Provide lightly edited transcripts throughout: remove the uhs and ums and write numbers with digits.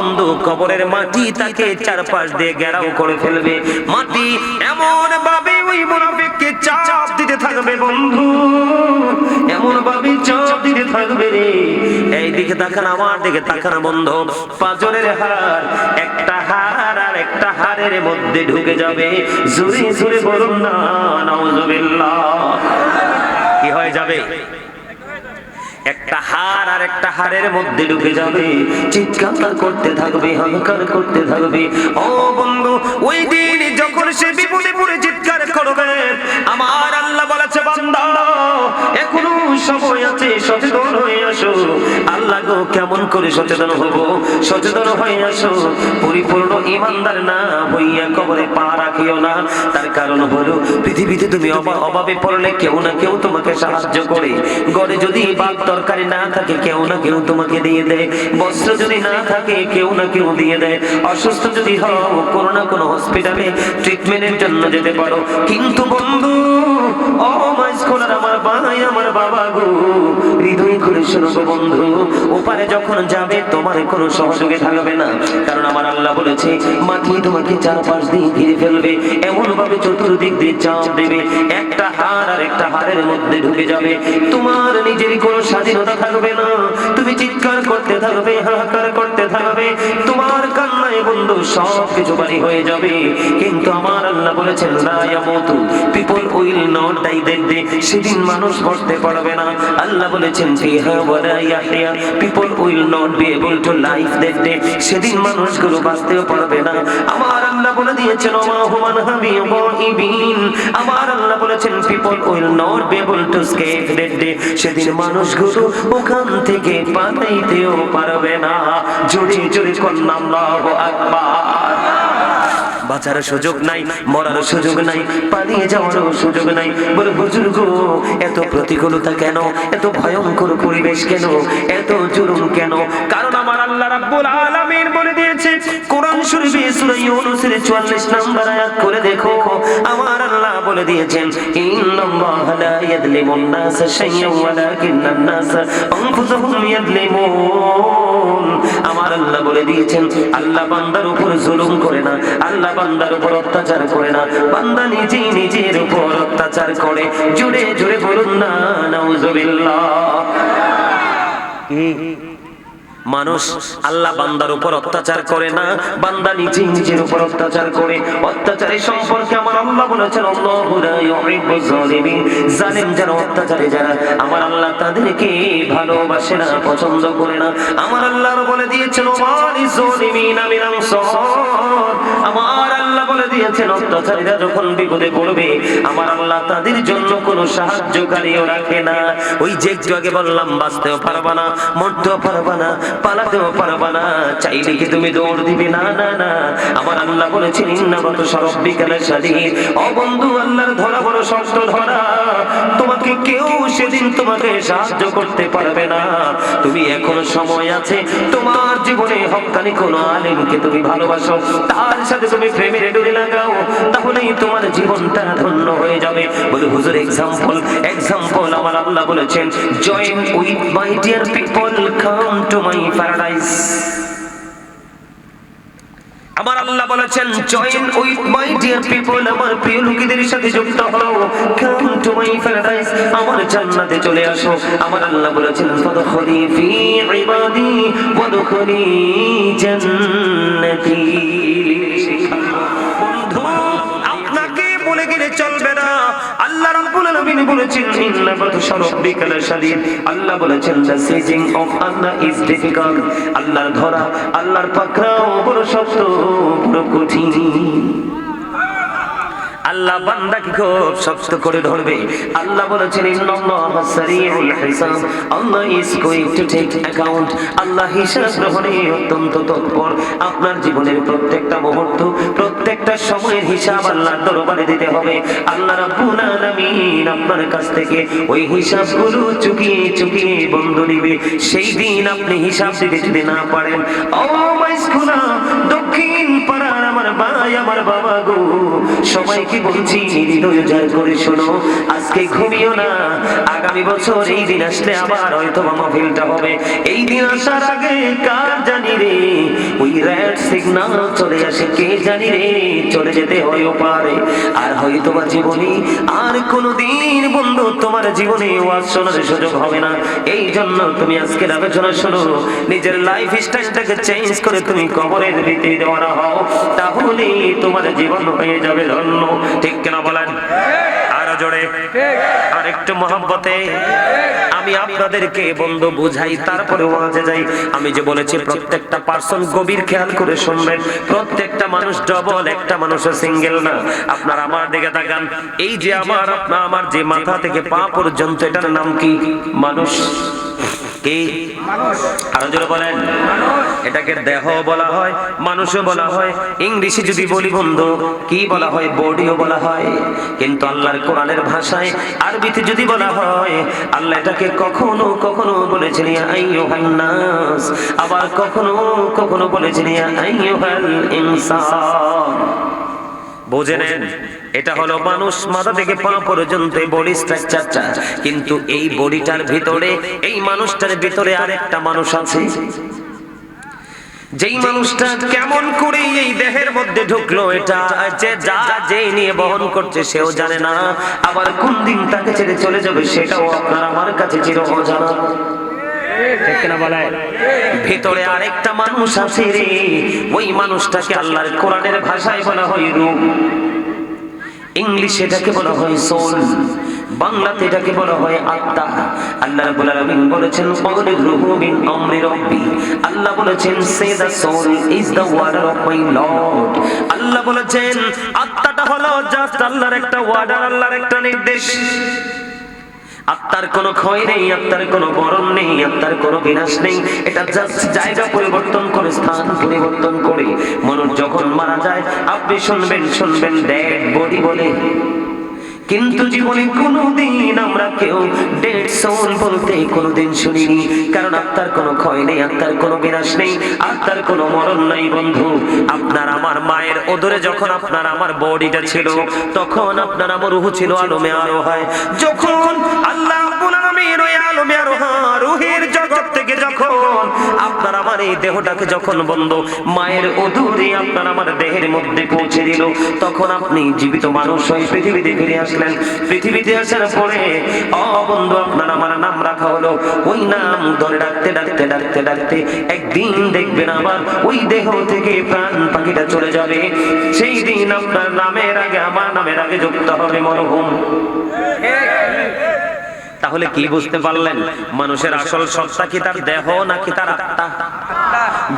বন্ধু কবরের মাটি তাকে চারপাশ দিয়ে ঘেরাও করে ফেলবে। মাটি এমন ভাবে ওই মুনাফিককে চাপ দিতে থাকবে বন্ধু, এমন ভাবে চাপ দিতে থাকবে রে। এই দিকে তাকান, আমার দিকে তাকান বন্ধু। পাঁজরের হাড়, একটা হাড় আর একটা হাড়ের মধ্যে ঢুকে যাবে। জোরে জোরে বলুন না নাউজুবিল্লাহ। কি হয়ে যাবে? একটা হাড় আর একটা হাড়ের মধ্যে ঢুকে যাবে। চিৎকার করতে থাকবে, হাহাকার করতে থাকবে। ও বন্ধু, ওই দিন যখন সে বিপদে পড়ে চিৎকার করবে, আমার আল্লাহ বলেছে বান্দা এখনো সময় আছে, সচেতন হয়ে আসো। আল্লাহ গো কেমন করে সচেতন হব? সচেতন হয়ে আসো। পরিপূর্ণ ঈমানদার না হইয়া কবরে পা রাখিও না। তার কারণ হলো পৃথিবীতে তুমি অভাবে পড়লে কেউ না কেউ তোমাকে সাহায্য করে। ঘরে যদি ভাত তরকারি না থাকে কেউ না কেউ তোমাকে দিয়ে দেয়। বস্ত্র যদি না থাকে কেউ না কেউ দিয়ে দেয়। অসুস্থ যদি হও কোনো না কোনো হসপিটালে ট্রিটমেন্টের জন্য যেতে পারো। কিন্তু বন্ধু, ও মাইস্কোলার আমার ভাই আমার বাবা গো, হৃদয় করে শোনো গো বন্ধু, ওপারে যখন যাবে তোমার কোনো সহযোগে থাকবে না। কারণ আমার আল্লাহ বলেছে মাটি তোমাকে চারপাশ দিয়ে ঘিরে ফেলবে, এমন ভাবে চতুর্দিক দিয়ে চাপ দেবে। একটা হাড় আর একটা হাড়ের মধ্যে ঢুকে যাবে। তোমার নিজের কোনো স্বাধীনতা থাকবে না। তুমি চিৎকার করতে থাকবে, হাহাকার করতে থাকবে। তোমার কান্নায় বন্ধু সব কিছু বাড়ি হয়ে যাবে। কিন্তু আমার আল্লাহ বলেছেন লা ইয়ামুতু, people will not die that day. সেদিন মানুষ মরতে পারবে না। আল্লাহ বলেছেন ফিহা ওয়ালা ইয়াহইয়া, people will not be able to live that day. সেদিন মানুষগুলো বাঁচতেও পারবে না। আমার আল্লাহ বলে দিয়েছেন ওমা হুমান হাবিবিন, আমার আল্লাহ বলেছেন people will not be able to escape that day. সেদিন মানুষগুলো ওখান থেকে পালাইতেও পারবে না। জোরে জোরে কন্যা আল্লাহু আকবার। বাঁচার সুযোগ নাই, মরার সুযোগ নাই, পালিয়ে যাওয়ারও সুযোগ নাই। বলে হুজুর গো এত প্রতিকূলতা কেন, এত ভয়ঙ্কর পরিবেশ কেন, এত জুলুম কেন? কারণ আমার আল্লাহ রাব্বুল আলামিন বলে দিয়েছে কোরআন শরীফে সূরা ইউনূসের 44 নম্বর আয়াত করে দেখো। আমার আল্লাহ বলে দিয়েছেন ইন্নাল্লাহা লা ইয়াযলিমুন নাসা শাইয়্যান ওয়ালাকিন্নান নাসা আনফুসাহুম ইয়াযলিমুন। আমার আল্লাহ বলে দিয়েছেন আল্লাহ বান্দার উপর জুলুম করে না, আল্লাহ বান্দার উপর অত্যাচার করে না, বান্দা নিজেই নিজের উপর অত্যাচার করে। জোরে জোরে বলুন না নাউজুবিল্লাহ। মানুষ আল্লাহ বান্দার উপর অত্যাচার করে না, বান্দা নিজেই নিজের উপর অত্যাচার করে। অত্যাচারের সম্পর্কে আমার আল্লাহ বলেছেন আল্লাহু লা ইউহিব্বুজ জালিমিন। জালিম যারা, অত্যাচারী যারা, আমার আল্লাহ তাদেরকে ভালোবাসে না, পছন্দ করে না। আমার আল্লাহ বলে দিয়েছেন ওয়ালিজ জালিমিনা মিন আনসার। আমার আল্লাহ বলে দিয়েছেন অত্যাচারীরা যখন বিপদে পড়বে আমার আল্লাহ তাদের জন্য কোনো সাহায্যকারীও রাখে না। ওই যে একটু আগে বললাম বাঁচতেও পারবা না, মরতেও পারবা না, পালাতেও পারবা না, চাইলে কি তুমি দৌড় দিবে? না না না। আমার আল্লাহ বলেছেন ইন্নামাতু শারাব্বিকা লাশাদীদ। ও বন্ধু, আল্লাহর ধরা বড় শক্ত ধরা। তোমাকে কেউ সেদিন তোমাকে সাহায্য করতে পারবে না। তুমি এখনো সময় আছে, তোমার জীবনে হক্কানি কোন আলেমকে তুমি ভালোবাসো, তার সাথে তুমি প্রেমের ডোরে লাগাও, তাহলেই তোমার জীবনটা ধন্য হয়ে যাবে। বলে হুজুর এক্সাম্পল আমার আল্লাহ বলেছেন join with my dear people, come to my paradise. আমার আল্লাহ বলেছেন join with my dear people, আমার প্রিয় লোকেদের সাথে যুক্ত হও, কাম টু মাই প্যারাডাইস, আমার জান্নাতে চলে আসো। আমার আল্লাহ বলেছেন ফাদখুলি ফি ইবাদি ওয়াদখুলি জান্নাতি। বন্ধু, আপনাকে বলে গেলে চলবে না। আল্লাহ রাব্বুল আলামিন বলেছেন ইন্নামাতু শারাব্বিকা লাশাদীদ। আল্লাহ বলেছেন the seizing of Allah is difficult। আল্লাহর ধরা, আল্লাহর পাকড়াও বড় শক্ত, বড় কঠিন। আল্লাহ বান্দাকে খুব শক্ত করে ধরবে। আল্লাহ বলেছেন ইন্নাল্লাহা সারিউল হিসাব, Allah is going to take account. Allah হিসাব গ্রহণে অত্যন্ত তৎপর। আপনার জীবনের প্রত্যেকটা মুহূর্ত, প্রত্যেকটা সময়ের হিসাব আল্লাহর দরবারে দিতে হবে। আল্লাহ রাব্বুল আলামিন আপনার কাছ থেকে ওই হিসাবগুলো চুকিয়ে চুকিয়ে বন্ধ নিবে। সেই দিন আপনি হিসাব দিতে যদি না পারেন, ও মাই স্কুলা দক্ষিণ পাড়ার আমার ভাই আমার বাবা গো, সবাইকে বলছি হৃদয় জয় করে শোনো, আজকে ঘুমিও না। আগামী বছর এই দিন আসলে আবার হয়তো মাহফিলটা হবে। এই দিন আসার আগে কার জানি রে ওই রেড সিগন্যাল চলে আসে, কে জানি রে চলে যেতে হয় পারে। আর হয়তো বা জীবনে আর কোনোদিন বন্ধু তোমার জীবনে ওয়াজ শোনার সুযোগ হবে না। এই জন্য তুমি আজকের আলোচনা শোনো, নিজের লাইফ স্টাইলটাকে চেঞ্জ করে তুমি কবরের ভিতরে দেওয়া হও, তাহলে তোমার জীবন হয়ে যাবে ধন্য। ঠিক কিনা বলেন? আরো জোরে, আর একটু মহব্বতে আমি আপনাদেরকে বন্ধু বুঝাই, তারপরে ওয়াজে যাই। আমি যে বলেছি প্রত্যেকটা পার্সন গভীর খেয়াল করে শুনবেন। প্রত্যেকটা মানুষ ডবল, একটা মানুষ সিঙ্গেল না। আপনারা আমার দিকে তাকান, এই যে আমার যে মাথা থেকে পা পর্যন্ত, এটার নাম কি? মানুষ। কি? আরো জোরে বলেন। এটাকে দেহ বলা হয়, মানুষও বলা হয়। ইংলিশে যদি বলি বন্ধু, কি বলা হয়? বডিও বলা হয়। কিন্তু আল্লাহর কোরআনের ভাষায় আরবিতে যদি বলা হয়, আল্লাহ এটাকে কখনো কখনো বলেছেন ইয়া আইয়ুহান নাস, আবার কখনো কখনো বলেছেন ইয়া আইয়ুহাল ইনসান। বুঝে নেন, এটা হলো মানুষ, মাথা থেকে পা পর্যন্ত বডি স্ট্রাকচারটা। কিন্তু এই বডিটার ভিতরে, এই মানুষটার ভিতরে আরেকটা মানুষ আছে। যেই মানুষটা কেমন করে এই দেহের মধ্যে ঢুকলো, এটা যে নিয়ে বহন করছে সেও জানে না। আবার কোন দিন তাকে ছেড়ে চলে যাবে সেটাও আপনার আমার কাছে চির অজানা। ভিতরে আরেকটা মানুষ আছে রে, ওই মানুষটাকে আল্লাহর কোরআনের ভাষায় বলা হয় রূহ, ইংলিশে এটাকে বলা হয় সোল, বাংলাতে এটাকে বলা হয় আত্মা। আল্লাহ রাব্বুল আলামিন বলেছেন ক্বালির রূহু মিন আমরি রাব্বি, আল্লাহ বলেছেন say the soul is the order of my Lord. Allah বলেছেন আত্মাটা হলো জাস্ট আল্লাহর একটা ওয়ার্ডার, আল্লাহর একটা নির্দেশ। আত্মার কোনো ক্ষয় নেই, আত্মার কোনো মরণ নেই, আত্মার কোনো বিনাশ নেই। এটা জাস্ট জায়গা পরিবর্তন করে, স্থান পরিবর্তন করে। মানুষ যখন মারা যায় আপনি শুনবেন ডেড বডি বলে, কিন্তু জীবনে কোনোদিন আমরা কেউ ডেড সোল বলতে কোনোদিন শুনিনি। কারণ আত্মার কোনো ক্ষয় নেই, আত্মার কোনো বিনাশ নেই, আত্মার কোনো মরণ নাই। বন্ধু, আপনার আমার মায়ের ওদরে যখন আপনার আমার বডিটা ছিল, তখন আপনার আমার রূহ ছিল আলমে আরোহায়। যখন আল্লাহ রাব্বুল আলামিন ওই আলমে আরোহা রূহের জগৎ থেকে যখন আপনার আমার এই দেহটাকে যখন বন্ধু মায়ের ওদরে আপনার আমার দেহের মধ্যে পৌঁছে দিল, তখন আপনি জীবিত মানুষ হয়ে পৃথিবীতে ফিরে আসলেন। পৃথিবীতে আসার পরে বন্ধু আপনার আমার নাম রাখা হলো। ওই নাম ধরে ডাকতে একদিন দেখবেন আবার ওই দেহ থেকে প্রাণ পাখিটা চলে যাবে। সেই দিন আপনার নামের আগে আমার নামের আগে যুক্ত হবে মরহুম। তাহলে কি বুঝতে পারলেন? মানুষের আসল সত্তা কি তার দেহ নাকি তার আত্মা?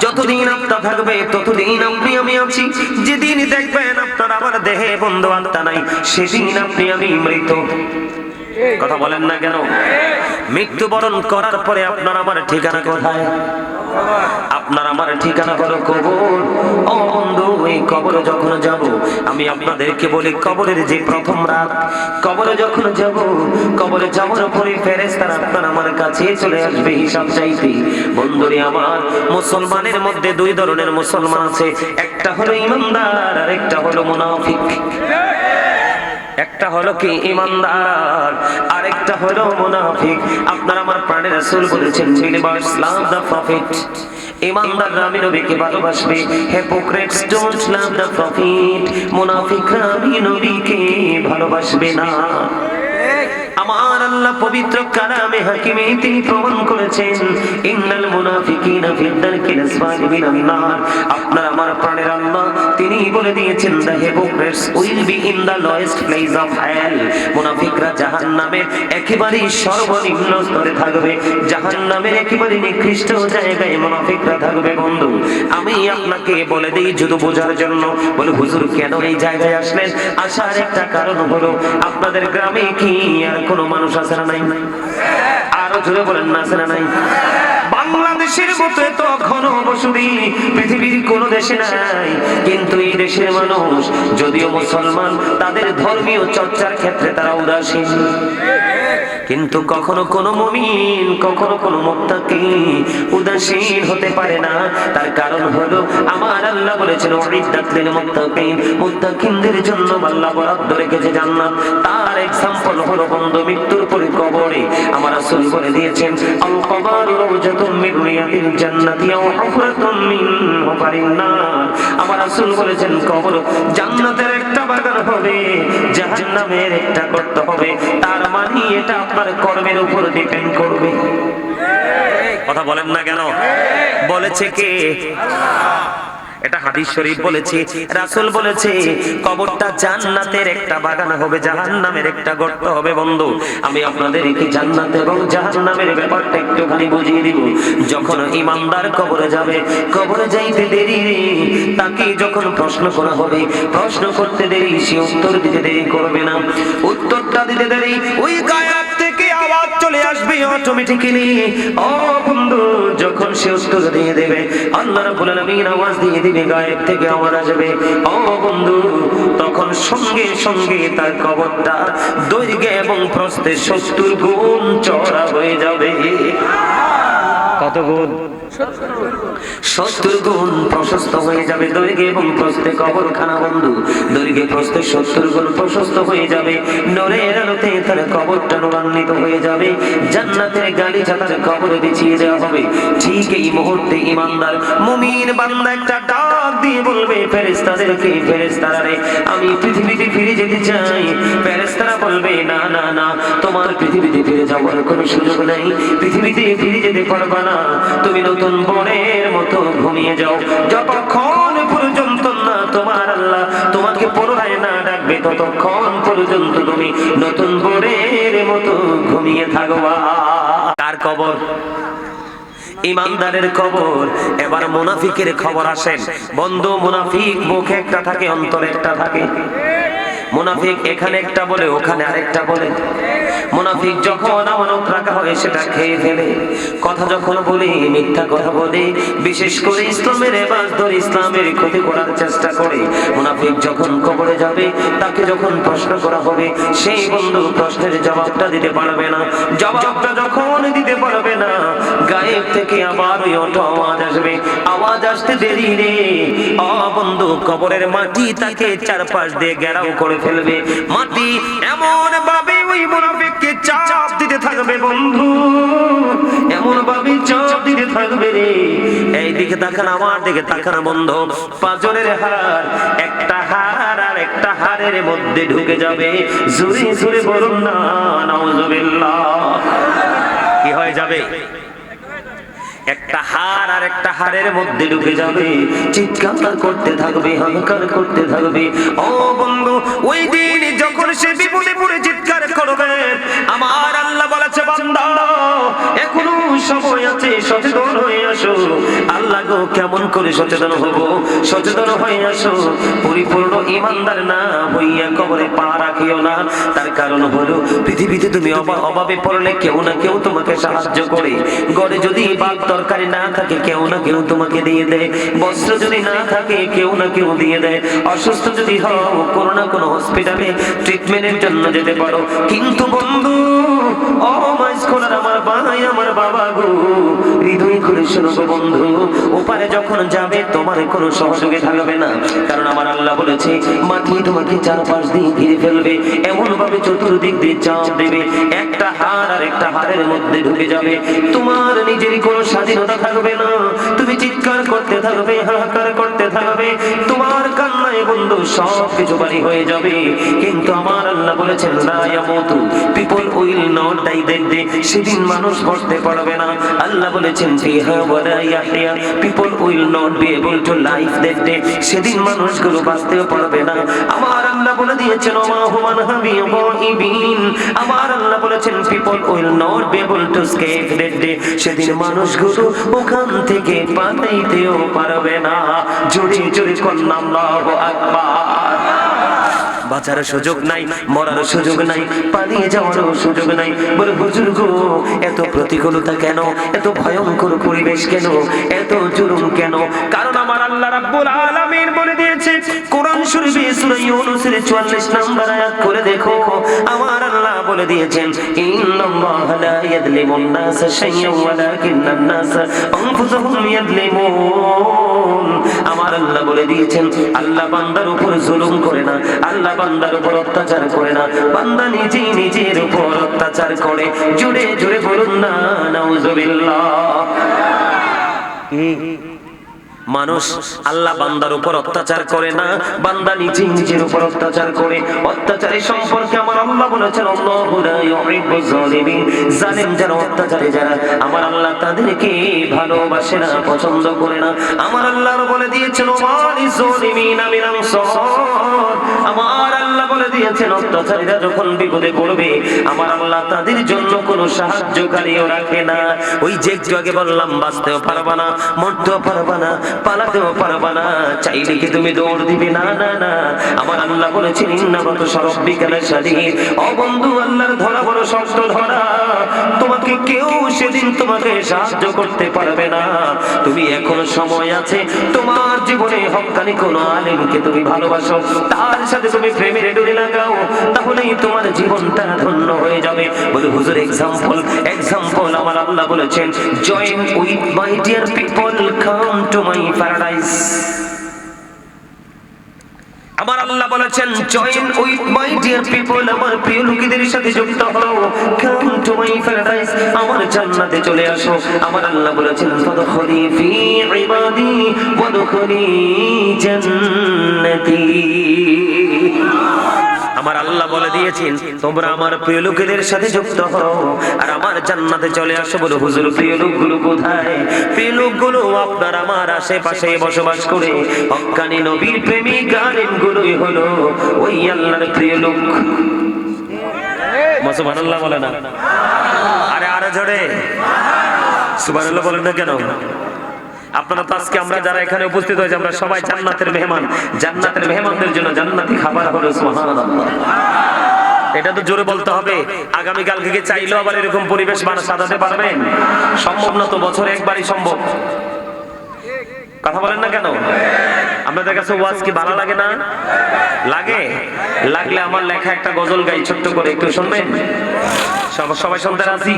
যতদিন আত্মা থাকবে ততদিন আপনি আমি আছি। যেদিন দেখবেন আপনার আমার দেহে বন্ধু আত্মা নাই, সেদিন আপনি আমি মৃত। কথা বলেন না কেন? মৃত্যুবরণ করার পরে আপনার আমার ঠিকানা কোথায়? আপনার আমার ঠিকানা হলো কবর। ও বন্ধু, এই কবরে যখন যাব, আমি আপনাদেরকে বলি কবরের যে প্রথম রাত, কবরে যখন যাব, কবরে যাওয়ার পরে ফেরেশতারা আপনার আমার কাছে চলে আসবে হিসাব চাইতে। বন্ধুরে আমার, মুসলমানের মধ্যে দুই ধরনের মুসলমান আছে, একটা হলো ঈমানদার আর একটা হলো মুনাফিক। একটা হলো কি ঈমানদার, আরেকটা হলো মুনাফিক। আপনার আমার প্রাণের রাসূল বলেছেন believers love the prophet, ঈমানদাররা আমি নবীকে ভালোবাসবে। hypocrites don't love the prophet, মুনাফিকরা আমি নবীকে ভালোবাসবে না। আমার আল্লাহ পবিত্র কালামে হাকিমে তিনি প্রমাণ করেছেন ইন্নাল মুনাফিকিনা ফি দারকিল আসফালি মিনান নার। আপনার আমার প্রাণের আল্লাহ তিনি বলে দিয়েছেন the hypocrites will be in the lowest place of hell, মুনাফিকরা জাহান্নামের একেবারে সর্বনিম্ন স্তরে থাকবে, জাহান্নামের একেবারে নিকৃষ্ট জায়গায় মুনাফিকরা থাকবে। বন্ধু, আমি আপনাকে বলে দেই শুধু বোঝার জন্য। বলে হুজুর কেন এই জায়গায় আসলেন? আসার একটা কারণ হলো আপনাদের গ্রামে কি আর কোনো মানুষ আছে না নাই? আরো জোরে বলেন না, আছে না নাই? বাংলাদেশের মতো এত ঘন বসতি পৃথিবীর কোন দেশে নাই। কিন্তু এই দেশের মানুষ যদিও মুসলমান, তাদের ধর্মীয় চর্চার ক্ষেত্রে তারা উদাসীন। কিন্তু কখনো কোনো মুমিন, কখনো কোনো মুত্তাকি উদাসীন হতে পারে না। তার কারণ হলো আমার আল্লাহ বলেছেন উইদ্দাত লিল মুত্তাকিন, মুত্তাকিনদের জন্য আল্লাহ বরাদ্দ রেখেছে জান্নাত। তার एग्जांपल হলো বন্ধু মৃত্যুর পরে কবরে আমার রাসূল বলে দিয়েছেন আল কবর রাওজাতুম মিন রিয়াদিল জান্নাতি ওয়া হুফরাতুম মিন হুফার বাড়ির না। আমার রাসূল বলেছেন কবর জান্নাতের একটা বাগান হবে, জাহান্নামের একটা গর্ত হবে। তার মানে এটা আপনার কর্মের উপর ডিপেন্ড করবে। কথা বলেন না কেন? বলেছে কে? এটা হাদিস শরীফ বলেছে, রাসূল বলেছে কবরটা জান্নাতের একটা বাগান হবে, জাহান্নামের একটা গর্ত হবে। বন্ধু, আমি আপনাদেরকে জান্নাত এবং জাহান্নামের ব্যাপারটা একটুখানি বুঝিয়ে দিব। যখন ঈমানদার কবরে যাবে, কবরে যাইতে দেরি রে, তাকে যখন প্রশ্ন করা হবে, প্রশ্ন করতে দেরি, সে উত্তর দিতে দেরি করবে না। উত্তরটা দিতে দেরি, ওই গায়েব থেকে আওয়াজ চলে আসবে অটোমেটিক্যালি। ও বন্ধু, যখন সে উত্তর দিয়ে দেবে, আল্লাহ রাব্বুল আলামিন আওয়াজ দিয়ে দিবে, গায়েব থেকে আওয়াজ আসবে। ও বন্ধু, তখন সঙ্গে সঙ্গে তার কবরটা দৈর্ঘ্য এবং প্রস্থে 70 গুণ চওড়া হয়ে যাবে। কত গুণ? 70 গুণ প্রশস্ত হয়ে যাবে দৈর্ঘ্য এবং প্রস্থে কবরখানা। বন্ধু, দৈর্ঘ্যে প্রস্থে 70 গুণ প্রশস্ত হয়ে যাবে। নূরের আলোতে তার কবরটা নূরান্বিত হয়ে যাবে। জান্নাতের গালিচা তার কবরে বিছিয়ে দেওয়া হবে। ঠিক এই মুহূর্তে ঈমানদার মুমিন বান্দা একটা ডাক দিয়ে বলবে ফেরেশতাদেরকে, ফেরেশতারা রে, আমি পৃথিবীতে ফিরে যেতে চাই। ফেরেশতারা বলবে না না না, তোমার পৃথিবীতে ফিরে যাওয়ার কোনো সুযোগ নাই, পৃথিবীতে ফিরে যেতে পারবা না। তুমি নতুন বনের মতো ঘুমিয়ে যাও, যতক্ষণ পর্যন্ত না তোমার আল্লাহ তোমাকে পুনরায় না ডাকবে, ততক্ষণ পর্যন্ত তুমি নতুন বনের মতো ঘুমিয়ে থাকবা। কার কবর? ঈমানদারের কবর। এবার মুনাফিকের খবর আসেন। বন্ধু, মুনাফিক মুখে একটা থাকে, অন্তরে একটা থাকে। মুনাফিক এখানে একটা বলে, ওখানে আরেকটা বলে। মুনাফিক যখন আমানত রাখা হয় সেটা খেয়ে ফেলে। কথা যখন বলি মিথ্যা কথা বলে, বিশেষ করে ইসলামের এবাদত, ইসলামের ক্ষতি করার চেষ্টা করে। মুনাফিক যখন কবরে যাবে, তাকে যখন প্রশ্ন করা হবে, সেই বন্ধু প্রশ্নের জবাবটা দিতে পারবে না। জবাবটা যখন দিতে পারবে না, গায়েব থেকে আবার ওই অটো আওয়াজ আসবে। আওয়াজ আসতে দেরি রে, ও বন্ধু, কবরের মাটি তাকে চারপাশ দিয়ে ঘেরাও করে ফেলবে। মাটি এমন ভাবে ওই মুনাফিককে চাপ দিতে থাকবে বন্ধু, এমন ভাবে চাপ দিতে থাকবে রে। এই দিকে তাকান, আমার দিকে তাকান বন্ধু। পাঁজরের হাড়, একটা হাড় আর একটা হাড়ের মধ্যে ঢুকে যাবে। জোরে জোরে বলুন না নাউজুবিল্লাহ। কি হয়ে যাবে? একটা হাড় আর একটা হাড়ের মধ্যে ঢুকে যাবে। চিৎকার করতে থাকবে, হাহাকার করতে থাকবে। ও বন্ধু, ওই দিন যখন সে বিপদে পড়ে চিৎকার করবে, আমার আল্লাহ বলেছে বান্দা এখনো সময় আছে, সচেতন হয়ে আসো। আল্লাহ গো, কেমন করে সচেতন হব? সচেতন হয়ে আসো। পরিপূর্ণ ঈমানদার না হইয়া কবরে পা রাখিও না। তার কারণ হলো, পৃথিবীতে তুমি অভাবে পড়লে কেউ না কেউ তোমাকে সাহায্য করে। ঘরে যদি ভাত তরকারি না থাকে, কেউ না কেউ তোমাকে দিয়ে দেয়। বস্ত্র যদি না থাকে, কেউ না কেউ দিয়ে দেয়। অসুস্থ যদি হও, কোনো না কোনো হসপিটালে ট্রিটমেন্টের জন্য যেতে পারো। কিন্তু বন্ধু, ও মাইস্কোলার আমার ভাই, আমার বাবা গো, হৃদয় করে শোনো গো বন্ধু, ওপারে যখন যাবে তোমার কোনো সহযোগী থাকবে না। কারণ আমার আল্লাহ বলেছে মাটি তোমাকে চারপাশ দিয়ে ঘিরে ফেলবে, এমন ভাবে চতুর্দিক দিয়ে চাপ দেবে। একটা হাড় আর একটা হাড়ের মধ্যে ঢুকে যাবে। তোমার নিজের কোনো স্বাধীনতা থাকবে না। তুমি চিৎকার করতে থাকবে, হাহাকার করতে থাকবে। তোমার কান্নায় বন্ধু সব কিছু বাড়ি হয়ে যাবে। কিন্তু আমার আল্লাহ বলেছেন লা ইয়ামুতু, people will not die that day. সেদিন মানুষ মরতে পারবে না। আল্লাহ বলেছেন ফিহা ওয়ালা ইয়াহইয়া, people will not be able to live that day. সেদিন মানুষগুলো বাঁচতেও পারবে না। আমার আল্লাহ বলে দিয়েছেন ওমা হুমান হাবিবিন। আমার আল্লাহ বলেছেন people will not be able to escape that day. সেদিন মানুষগুলো ওখান থেকে পালাইতেও পারবে না। জোরে জোরে কন্যা আল্লাহু আকবার। বাঁচার সুযোগ নাই, মরার সুযোগ নাই, পালিয়ে যাওয়ারও সুযোগ নাই। বলে হুজুর গো, এত প্রতিকূলতা কেন? এত ভয়ঙ্কর পরিবেশ কেন? এত জুলুম কেন? কারণ আমার আল্লাহ রাব্বুল আলামিন বলে দিয়েছে কোরআন শরীফে সূরা ইউনূসের 44 নম্বর আয়াত করে দেখো। আমার আল্লাহ বলে দিয়েছেন ইন্নাল্লাহা লা ইয়াযলিমুন নাসা শাইয়্যান ওয়ালাকিন্নান নাসা আনফুসাহুম ইয়াযলিমুন। আমার আল্লাহ বলে দিয়েছেন আল্লাহ বান্দার উপর জুলুম করে না, আল্লাহ বান্দার উপর অত্যাচার করে না, বান্দা নিজেই নিজের উপর অত্যাচার করে। জোরে জোরে বলুন না নাউজুবিল্লাহ। মানুষ আল্লাহ বান্দার উপর অত্যাচার করে না, বান্দা নিজের উপর অত্যাচার করে। অত্যাচারী সম্পর্কে আমার আল্লাহ বলেছেন আল্লাহু লা ইউহিব্বুজ জালিমিন, জালিম যারা, অত্যাচারী যারা, আমার আল্লাহ তাদেরকে ভালোবাসে না, পছন্দ করে না। আমার আল্লাহ বলে দিয়েছেন ওয়ালিজ জালিমিনা মিন আনসার, আমার আল্লাহ বলে দিয়েছেন অত্যাচারীরা যখন বিপদে পড়বে আমার আল্লাহ তাদের জন্য কোনো সাহায্যকারীও রাখে না। ওই যে একটু আগে বললাম বাঁচতেও পারবা না, মরতেও পারবা না, পালাতেও পারবা না, চাইলে কি তুমি দৌড় দিবে? না না না, আমার আল্লাহ বলেছেন ইন্নামা তুশরাব্বিকা লাশাদীদ। ও বন্ধু, আল্লাহর ধরা বড় শক্ত ধরা, তোমাকে কেউ সেদিন তোমাকে সাহায্য করতে পারবে না। তুমি এখনো সময় আছে, তোমার জীবনে হক্কানি কোন আলেমকে তুমি ভালোবাসো, তার সাথে তুমি প্রেমের ডোরি লাগাও, তাহলেই তোমার জীবনটা ধন্য হয়ে যাবে। বলে হুজুর এক্সাম্পল আমার আল্লাহ বলেছেন join with my dear people, come to my paradise. আমার আল্লাহ বলেছেন join with my dear people, আমার প্রিয় লোকেদের সাথে যুক্ত হও, কাম টু মাই প্যারাডাইস, আমার জান্নাতে চলে আসো। আমার আল্লাহ বলেছেন ফাদখুলি ফি ইবাদি ওয়াদখুলি জান্নাতি। আমার আল্লাহ বলে দিয়েছেন তোমরা আমার প্রিয় লোকেদের সাথে যুক্ত হও আর আমার জান্নাতে চলে আসো। বলো হুজুর প্রিয় লোকগুলো কোথায়? প্রিয় লোকগুলো আপনার আমার আশেপাশে বসবাস করে হক্কানি নবীর প্রেমিক আলেমগুলোই হলো ওই আল্লাহর প্রিয় লোক। সুবহানাল্লাহ বলে না? আরে আরো জোরে সুবহানাল্লাহ বলেন না কেন? আপনারা তো আজকে আমরা যারা এখানে উপস্থিত হয়েছে আমরা সবাই জান্নাতের মেহমান, জান্নাতের মেহমানদের জন্য জান্নাতি খাবার হলো সুবহানাল্লাহ। এটা তো জোরে বলতে হবে। আগামী কাল থেকে চাইলেও আবার এরকম পরিবেশ সাজাতে পারবেন? সম্ভব না তো, বছরে একবারই সম্ভব। কথা বলেন না কেন? আপনাদের কাছে ওয়াজ কি ভালো লাগে না? লাগে? লাগলে আমার লেখা একটা গজল গাই ছোট্ট করে, একটু শুনবেন? সবাই শুনতে রাজি?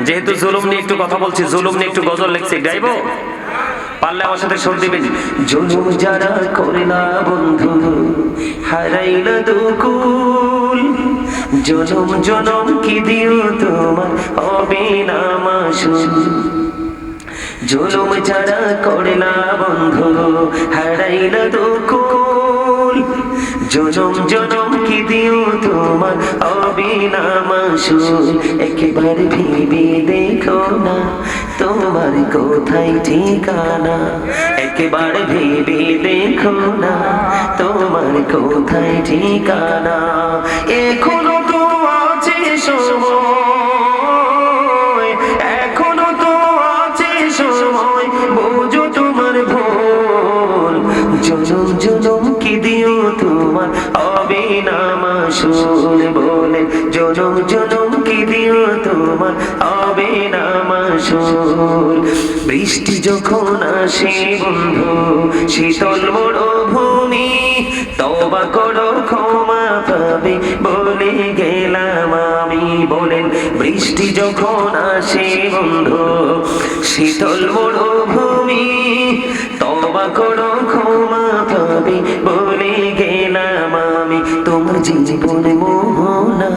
যেহেতু জুলুম নিয়ে একটু কথা বলছি, জুলুম নিয়ে একটু গজল লিখছি, গাইবো? পারলে আমার সাথে সুর দিবেন। জুলুম যারা করে না বন্ধু হারাইলা দুকুল, জনম জনম কি দিও তোমার হবে না মাসুল। জুলুম যারা করে না বন্ধু হারাইলা দুকুল, জনম জনম কি দিও তোমার হবে না মাসুল। একেবারে ভেবে দেখো না তোমার কোথায় ঠিকানা, একেবারে ভেবে দেখো না তোমার কোথায় ঠিকানা। এখনো তো আছে সময়, এখনো তো আছে সময়, বোঝো তোমার ভুল। জনম জনম কি দিও তোমার হবে না মাসুল, বলে জনম জনম কি দিও তোমার হবে না মাসুল। বৃষ্টি যখন আসে বন্ধু শীতল মরুভূমি, তওবা করো ক্ষমা পাবে বলে গেলাম আমি। বলেন বৃষ্টি যখন আসে বন্ধু শীতল মরুভূমি, তওবা করো ক্ষমা পাবে বলে গেলাম আমি। তোমার জীবনে মোহনা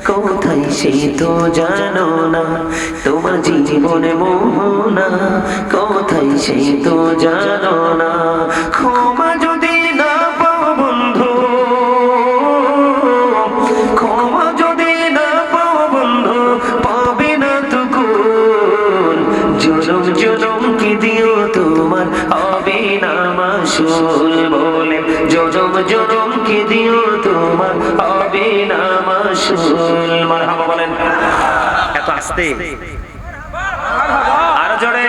কোথায় সে তো জানো না, তোমার জীবনে মোহনা কোথায় সে তো জানো না। ক্ষমা যদি না পাও বন্ধু, ক্ষমা যদি না পাও বন্ধু পাবে না তো কুল। জনম জনম কি দিও তোমার হবে না মাসুল, বলে জনম জনম কি দিও তোমার হবে না মাসুল। মারহাবা বলেন। এত আস্তে, আরো জোরে,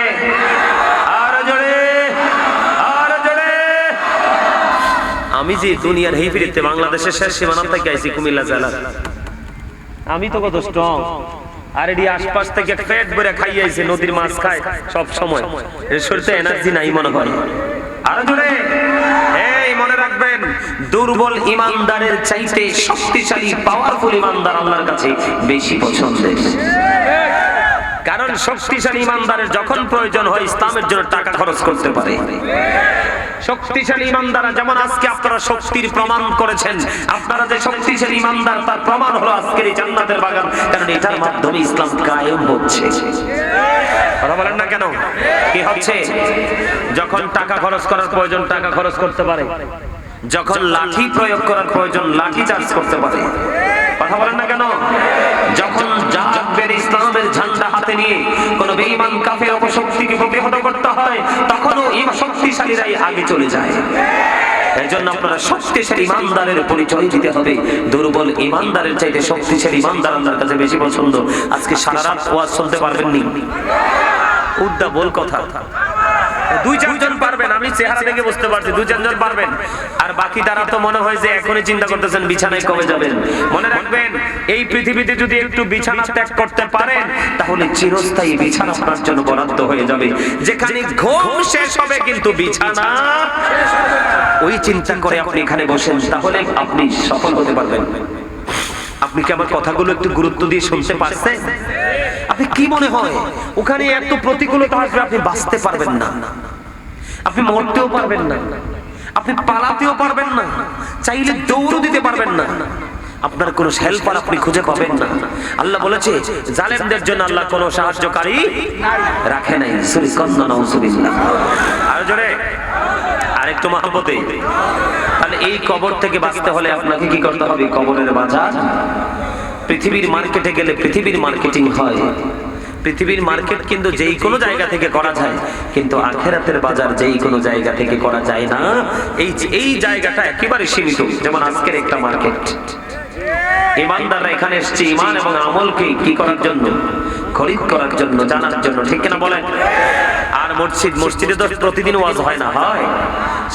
আরো জোরে, আরো জোরে। আমি যে দুনিয়ার হেফিরিতে বাংলাদেশের শেষ সীমানা থেকে আইছি কুমিল্লা জেলা, আমি তো কত স্ট্রং। আর এডি আশপাশ থেকে পেট ভরে খাইয়াইছে, নদীর মাছ খায় সব সময়, এর শরীরে এনার্জি নাই মনে হয়। আরো জোরে। এই মনে রাখবেন, দুর্বল ইমানদারের চাইতে শক্তিশালী পাওয়ারফুল ইমানদার আল্লাহর কাছে বেশি পছন্দের। কারণ শক্তিশালী ইমানদারের যখন প্রয়োজন হয় ইসলামের জন্য টাকা খরচ করতে পারে। শক্তিশালী ইমানদাররা যেমন আজকে আপনারা শক্তির প্রমাণ করেছেন, আপনারা যে শক্তিশালী ইমানদার তার প্রমাণ হলো আজকের এই জান্নাতের বাগান, কারণ এটার মাধ্যমে ইসলাম কায়েম হচ্ছে। কথা বলেন না কেন? কি হচ্ছে? যখন টাকা খরচ করার প্রয়োজন টাকা খরচ করতে পারে, যখন লাঠি প্রয়োগ করার প্রয়োজন লাঠি চার্জ করতে পারে। কথা বলেন না কেন? যখন জাগবের ইসলামের ঝান্ডা হাতে নিয়ে কোন বেঈমান কাফের অপশক্তিকে প্রতিহত করতে হয়, তখনও এই শক্তিশালীরাই আগে চলে যায়। এর জন্য আপনারা শক্তিশালী ইমানদারের পরিচয় দিতে হবে। দুর্বল ইমানদারের চাইতে শক্তিশালী ইমানদার আল্লাহর কাছে বেশি পছন্দ। আজকে সারা রাত ওয়াজ শুনতে পারবেন নি? উদ্দা বল কথা। দুই চারজন পারবেন, আমি চেহারা দেখে বুঝতে পারছি দুই চারজন পারবেন, আর বাকি তারা তো মনে হয় যে এখনই চিন্তা করতেছেন বিছানায় কবে যাবেন। মনে রাখবেন, এই পৃথিবীতে যদি একটু বিছানা ত্যাগ করতে পারেন তাহলে চিরস্থায়ী বিছানা আপনার জন্য বরাদ্দ হয়ে যাবে। যেখানে ঘুম শেষ হবে কিন্তু বিছানা, ওই চিন্তা করে আপনি এখানে বসেন, তাহলে আপনি সফল হতে পারবেন। আপনি কি আমার কথাগুলো একটু গুরুত্ব দিয়ে শুনতে পারছেন? আপনি কি মনে হয় ওখানে এত প্রতিকূলতা আসবে আপনি বাঁচতে পারবেন না, আপনি মরতেও পারবেন না, আপনি পালাতেও পারবেন না, চাইলে দৌড়ও দিতে পারবেন না, আপনার কোনো হেল্পার আপনি খুঁজে পাবেন না। আল্লাহ বলেছে জালেমদের জন্য আল্লাহ কোনো সাহায্যকারী রাখে নাই। আর জোরে আরেকটু মহব্বতে। তাহলে এই কবর থেকে বাঁচতে হলে আপনাকে কি করতে হবে? কবরের বাজার। পৃথিবীর মার্কেটে গেলে পৃথিবীর মার্কেটিং হয়, পৃথিবীর মার্কেট কিন্তু যেই কোনো জায়গা থেকে করা যায়, কিন্তু আখিরাতের বাজার যেই কোনো জায়গা থেকে করা যায় না। এই জায়গাটা একেবারে সীমিত। যেমন আজকের একটা মার্কেট, ইমানদাররা এখানে এসেছে ইমান এবং আমলকে কি করার জন্য? খরিদ করার জন্য, জানার জন্য, ঠিক কিনা বলেন? আর মসজিদে তো প্রতিদিন ওয়াজ হয় না, হয়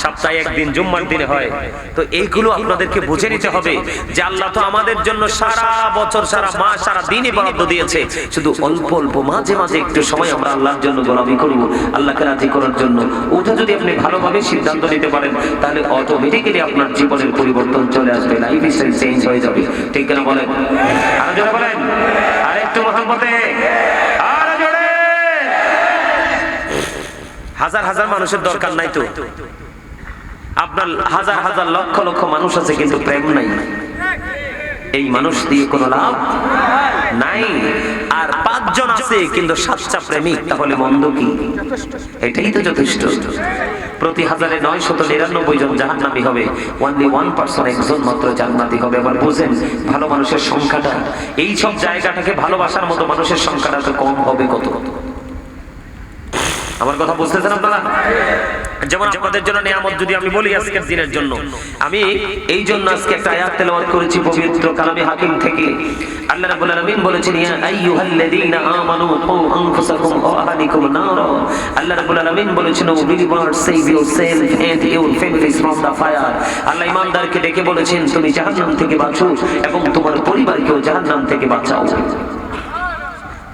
সপ্তাহে একদিন জুম্মার দিনে হয়। তো এইগুলো আপনাদেরকে বুঝে নিতে হবে যে আল্লাহ তো আমাদের জন্য সারা বছর, সারা মাস, সারা দিনই বরাদ্দ দিয়েছে। শুধু অল্প অল্প মাঝে মাঝে একটু সময় আমরা আল্লাহর জন্য গোলামি করব, আল্লাহকে রাজি করার জন্য। ওটা যদি আপনি ভালোভাবে সিদ্ধান্ত নিতে পারেন তাহলে অটোমেটিক্যালি আপনার জীবনের পরিবর্তন চলে আসবে, লাইফস্টাইল চেঞ্জ হয়ে যাবে, ঠিক কিনা বলেন? আরো জোরে বলেন, আর একটু মহব্বতে, আরো জোরে। হাজার হাজার মানুষের দরকার নাই তো, আপনার হাজার হাজার লক্ষ লক্ষ মানুষ আছে কিন্তু প্রেম নাই। এই মানুষ দিয়ে কোনো লাভ নাই। আর 5 জন আছে কিন্তু 7টা প্রেমিক, তাহলে মন্দ কি? এটাই তো যথেষ্ট। প্রতি 1000-999 জন জাহান্নামী হবে, only 1% একজন মাত্র জান্নাতি হবে। আবার বুঝেন ভালো মানুষের সংখ্যাটা, এই সব জায়গাটাকে ভালোবাসার মতো মানুষের সংখ্যাটা তো কম হবে কত? আমার কথা বুঝতেছেন আপনারা? যেমন আপনাদের জন্য নিয়ামত যদি আমি বলি আজকের দিনের জন্য, আমি এই জন্য আজকে একটা আয়াত তেলাওয়াত করেছি পবিত্র কালামে হাকিম থেকে। আল্লাহ রাব্বুল আলামিন বলেছেন, ইয়া আইয়ুহাল্লাযীনা আমানু কু আনফুসাকুম ওয়া আহলিকুম নারা। আল্লাহ রাব্বুল আলামিন বলেছেন, O believers, save yourself and your families from the fire. Allah ঈমানদারকে ডেকে বলেছেন, তুমি জাহান্নাম থেকে বাঁচো এবং তোমার পরিবারকেও জাহান্নাম থেকে বাঁচাও।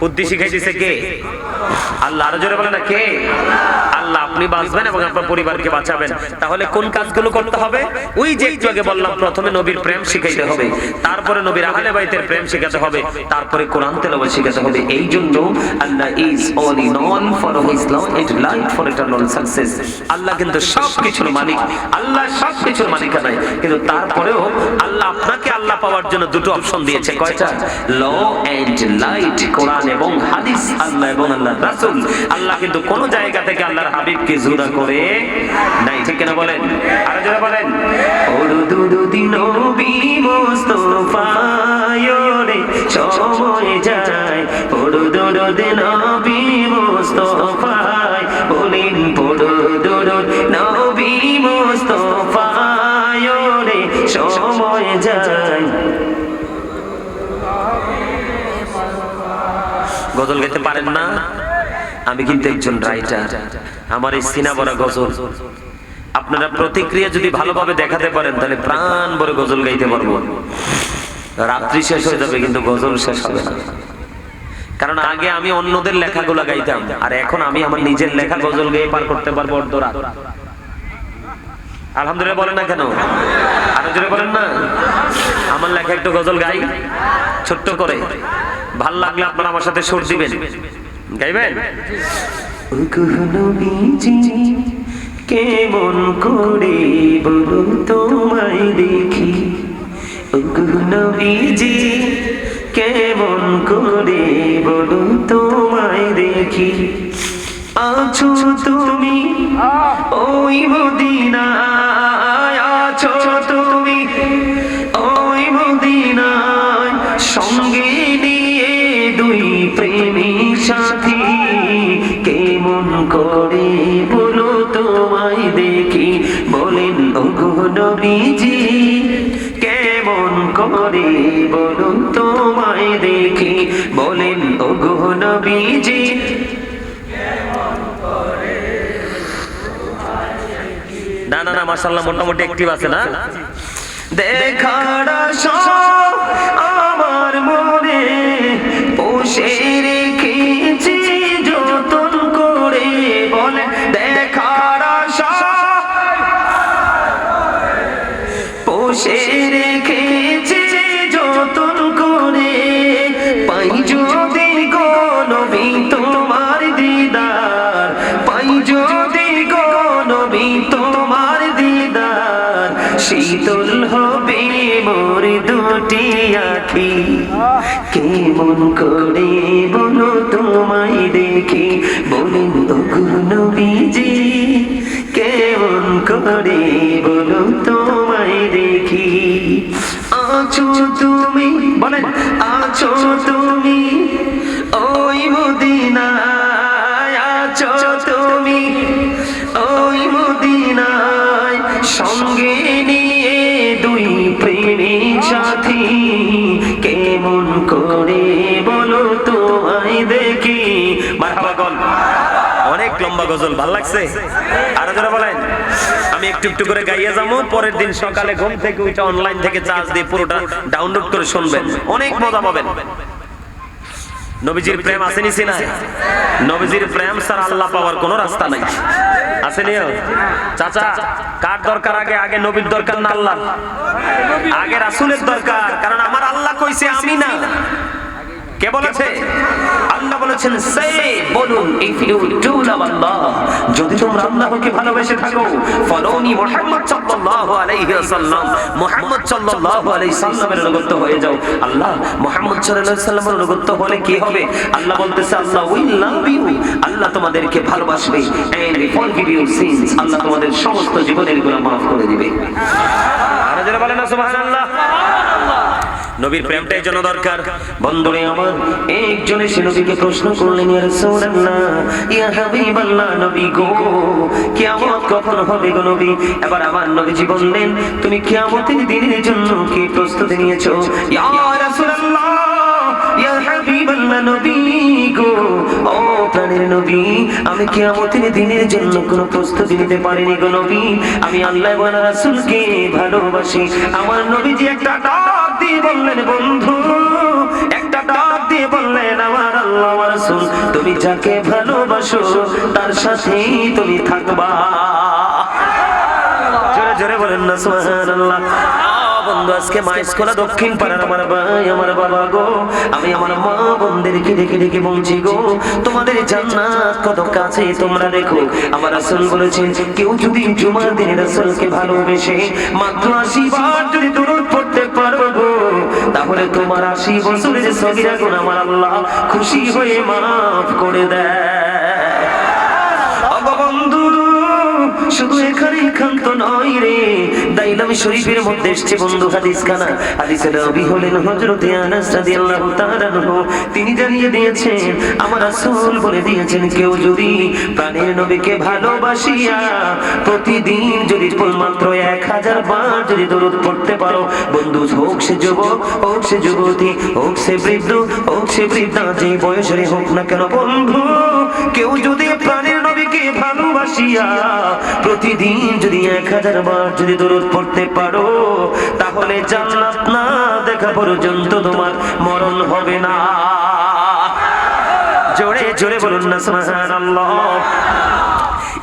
বুদ্ধি শিখাই দিয়েছে কে? আল্লাহ। আরো জোরে বলেন না, কে? আল্লাহ। আপনি বাঁচবেন এবং আপনার পরিবারকে বাঁচাবেন। তাহলে কোন কাজগুলো করতে হবে? ওই যে একটু আগে বললাম, প্রথমে নবীর প্রেম শিখাইতে হবে, তারপরে নবীর আহলে বাইতের প্রেম শিখাতে হবে, তারপরে কোরআন তেলাওয়াত শিখাতে হবে। এই জন্য Allah is only known for his love and light for eternal success. Allah কিন্তু সবকিছুর মালিক, আল্লাহ সবকিছুর মালিকানায়, কিন্তু তারপরেও আল্লাহ আপনাকে আল্লাহ পাওয়ার জন্য দুটো অপশন দিয়েছে। কয়টা? ল এন্ড লাইট, কোরআন এবং হাদিস, আল্লাহ এবং আল্লাহর রাসূল। আল্লাহ কিন্তু কোন জায়গা থেকে আল্লাহর হাবিবকে জুরা করে নাই, ঠিক কিনা বলেন? আর জোরে বলেন, ওরুদুদি নবী মুস্তাফা রে সময় যায়, ওরুদুদি নবী মুস্তাফা বলেন, ওরুদুদ নবী মুস্তাফা রে সময় যায়। গজল গাইতে পারেন না? আমি কিন্তু একজন রাইটার, আমার এই সিনা ভরা গজল। আপনারা প্রতিক্রিয়া যদি ভালোভাবে দেখাতে পারেন তাহলে প্রাণ ভরে গজল গাইতে পারবো। রাত্রি শেষ হয়ে যাবে কিন্তু গজল শেষ হবে না। কারণ আগে আমি অন্যদের লেখাগুলো গাইতাম, আর এখন আমি আমার নিজের লেখা গজল গেয়ে পার করতে পারবো অর্ধরাত। আলহামদুলিল্লাহ বলেন না কেন? আরো জোরে বলেন না। আমার লেখা একটু গজল গাই ছোট্ট করে, ভাল লাগলে আপনারা আমার সাথে সুর দিবেন, গাইবেন। কেমন করে বলো তোমায় দেখি ওগো নবীজি কেমন করে বলো তোমায় দেখি আছো তুমি ওই মদিনায় আছো তুমি ওই মদিনায় সঙ্গে নিয়ে দুই প্রেমিক সাথী কেমন করে বলো তোমায় দেখি বলেন ওগো নবীজি কেমন করে বলো তোমায় দেখি বলেন ওগো নবীজি না না না মাশাআল্লাহ মোটামুটি অ্যাক্টিভ আছে না দেখার আশা আমার মনে পোষে রেখেছি যতন করে বলে দেখার আশা পোষে রেখেছি যতন করে পাই যদি গো নবী তোমার দিদার পাই যদি গো নবী তোমার দিদার শীতল হবে মোর দুটি আঁখি কেমন করে বলো তোমায় দেখি বলেন ওগো নবীজি কেমন করে বলো তোমায় দেখি আছো তুমি বলেন আছো তুমি ওই মদিনায় আছো তুমি ওই মদিনায় সঙ্গে নিয়ে দুই প্রেমিক সাথী কেমন করে বলো তোমায় দেখি মারহাবা গল অনেক লম্বা গজল ভালো লাগছে আরো যারা বলেন আমি একটু একটু করে গাইয়ে যাবো পরের দিন সকালে ঘুম থেকে উঠে অনলাইন থেকে চার্জ দিয়ে পুরোটা ডাউনলোড করে শুনবেন অনেক মজা পাবেন নবীজির প্রেম আসেনি সিনায় নবীজির প্রেম ছাড়া আল্লাহ পাওয়ার কোনো রাস্তা নাই আসেনি চাচা কার দরকার আগে আগে নবীর দরকার না আল্লাহ আগে রাসূলের দরকার কারণ আমার আল্লাহ কইছে আমি না কে বলেছে আল্লাহ বলেছেন সে বলুন ইফ ইউ ডু লাভ আল্লাহ যদি তোমরা আল্লাহকে ভালোবেসে থাকো ফলোনি মুহাম্মদ সাল্লাল্লাহু আলাইহি ওয়াসাল্লাম মুহাম্মদ সাল্লাল্লাহু আলাইহি সাল্লামের অনুগত হয়ে যাও আল্লাহ মুহাম্মদ সাল্লাল্লাহু আলাইহি সাল্লামের অনুগত হলে কি হবে আল্লাহ বলতেছে আল্লাহ উইল লাভ ইউ আল্লাহ তোমাদেরকে ভালোবাসবে এন্ড ফরগিভ ইউর সিনস আল্লাহ তোমাদের সমস্ত জীবনের গুনাহ maaf করে দিবে আর যারা বলেন না সুবহানাল্লাহ নবীর প্রেমটাই জন্য দরকার বন্ধুরে আমার একজনে সে নবীকে প্রশ্ন করলেন ইয়া রাসূলুল্লাহ ইয়া হাবিবাল্লাহ নবী গো কিয়ামত কখন হবে গো নবী এবার আমার নবীজি বললেন তুমি কিয়ামতের দিনের জন্য কি প্রস্তুতি নিয়েছো ইয়া রাসূলুল্লাহ ইয়া হাবিবাল্লাহ নবী গো ও প্রাণের নবী আমি কিয়ামতের দিনের জন্য কোনো প্রস্তুতি নিতে পারিনি গো নবী আমি আল্লাহ ওয়া রাসূলকে ভালোবাসি আমার নবীজি একটা ডাক দিয়ে বললেন বন্ধু একটা ডাক দিয়ে বললেন আমার আল্লাহ ওয়া রাসূল তুমি যাকে ভালোবাসো তার সাথেই তুমি থাকবা জোরে জোরে বলেন না সুবহানাল্লাহ বন্ধু আজকে মাইসকোলা দক্ষিণ পাড়ার আমার ভাই আমার বাবা গো আমি আমার মা বোনদেরকে ডেকে ডেকে বলছি গো তোমাদের জান্নাত কত কাছে তোমরা দেখো আমার রাসূল বলেছেন কেউ যদি জুমার দিনে রাসূলকে ভালোবেসে মাত্র 80 বার যদি দরুদ পড়তে পারো গো তাহলে তোমার 80 বছরের সগীরা গুনাহ আমার আল্লাহ খুশি হয়ে maaf করে দেয় ওগো বন্ধু শুধু এখানেই ক্ষান্ত নয় রে দাইলামি শরীফের মধ্যে এসেছে বন্ধু হাদিস খানা হাদিসের রাবী হলেন হযরত আনাস রাদিয়াল্লাহু তাআলা আনহু তিনি জানিয়ে দিয়েছেন আমার রাসূল বলে দিয়েছেন কেউ যদি প্রাণের নবীকে ভালোবাসিয়া প্রতিদিন যদি মাত্র 1000 বার যদি দরুদ পড়তে পারো বন্ধু হোক সে যুবক হোক সে যুবতী হোক সে বৃদ্ধ হোক সে বৃদ্ধা যে বয়সের হোক না কেন বন্ধু কেউ যদি প্রাণের নবীকে ভালোবাসিয়া প্রতিদিন যদি 1000 বার যদি দরুদ পড়তে পারো তাহলে জান্নাত না দেখা পর্যন্ত তোমার মরণ হবে না জোরে জোরে বলুন না সুবহানাল্লাহ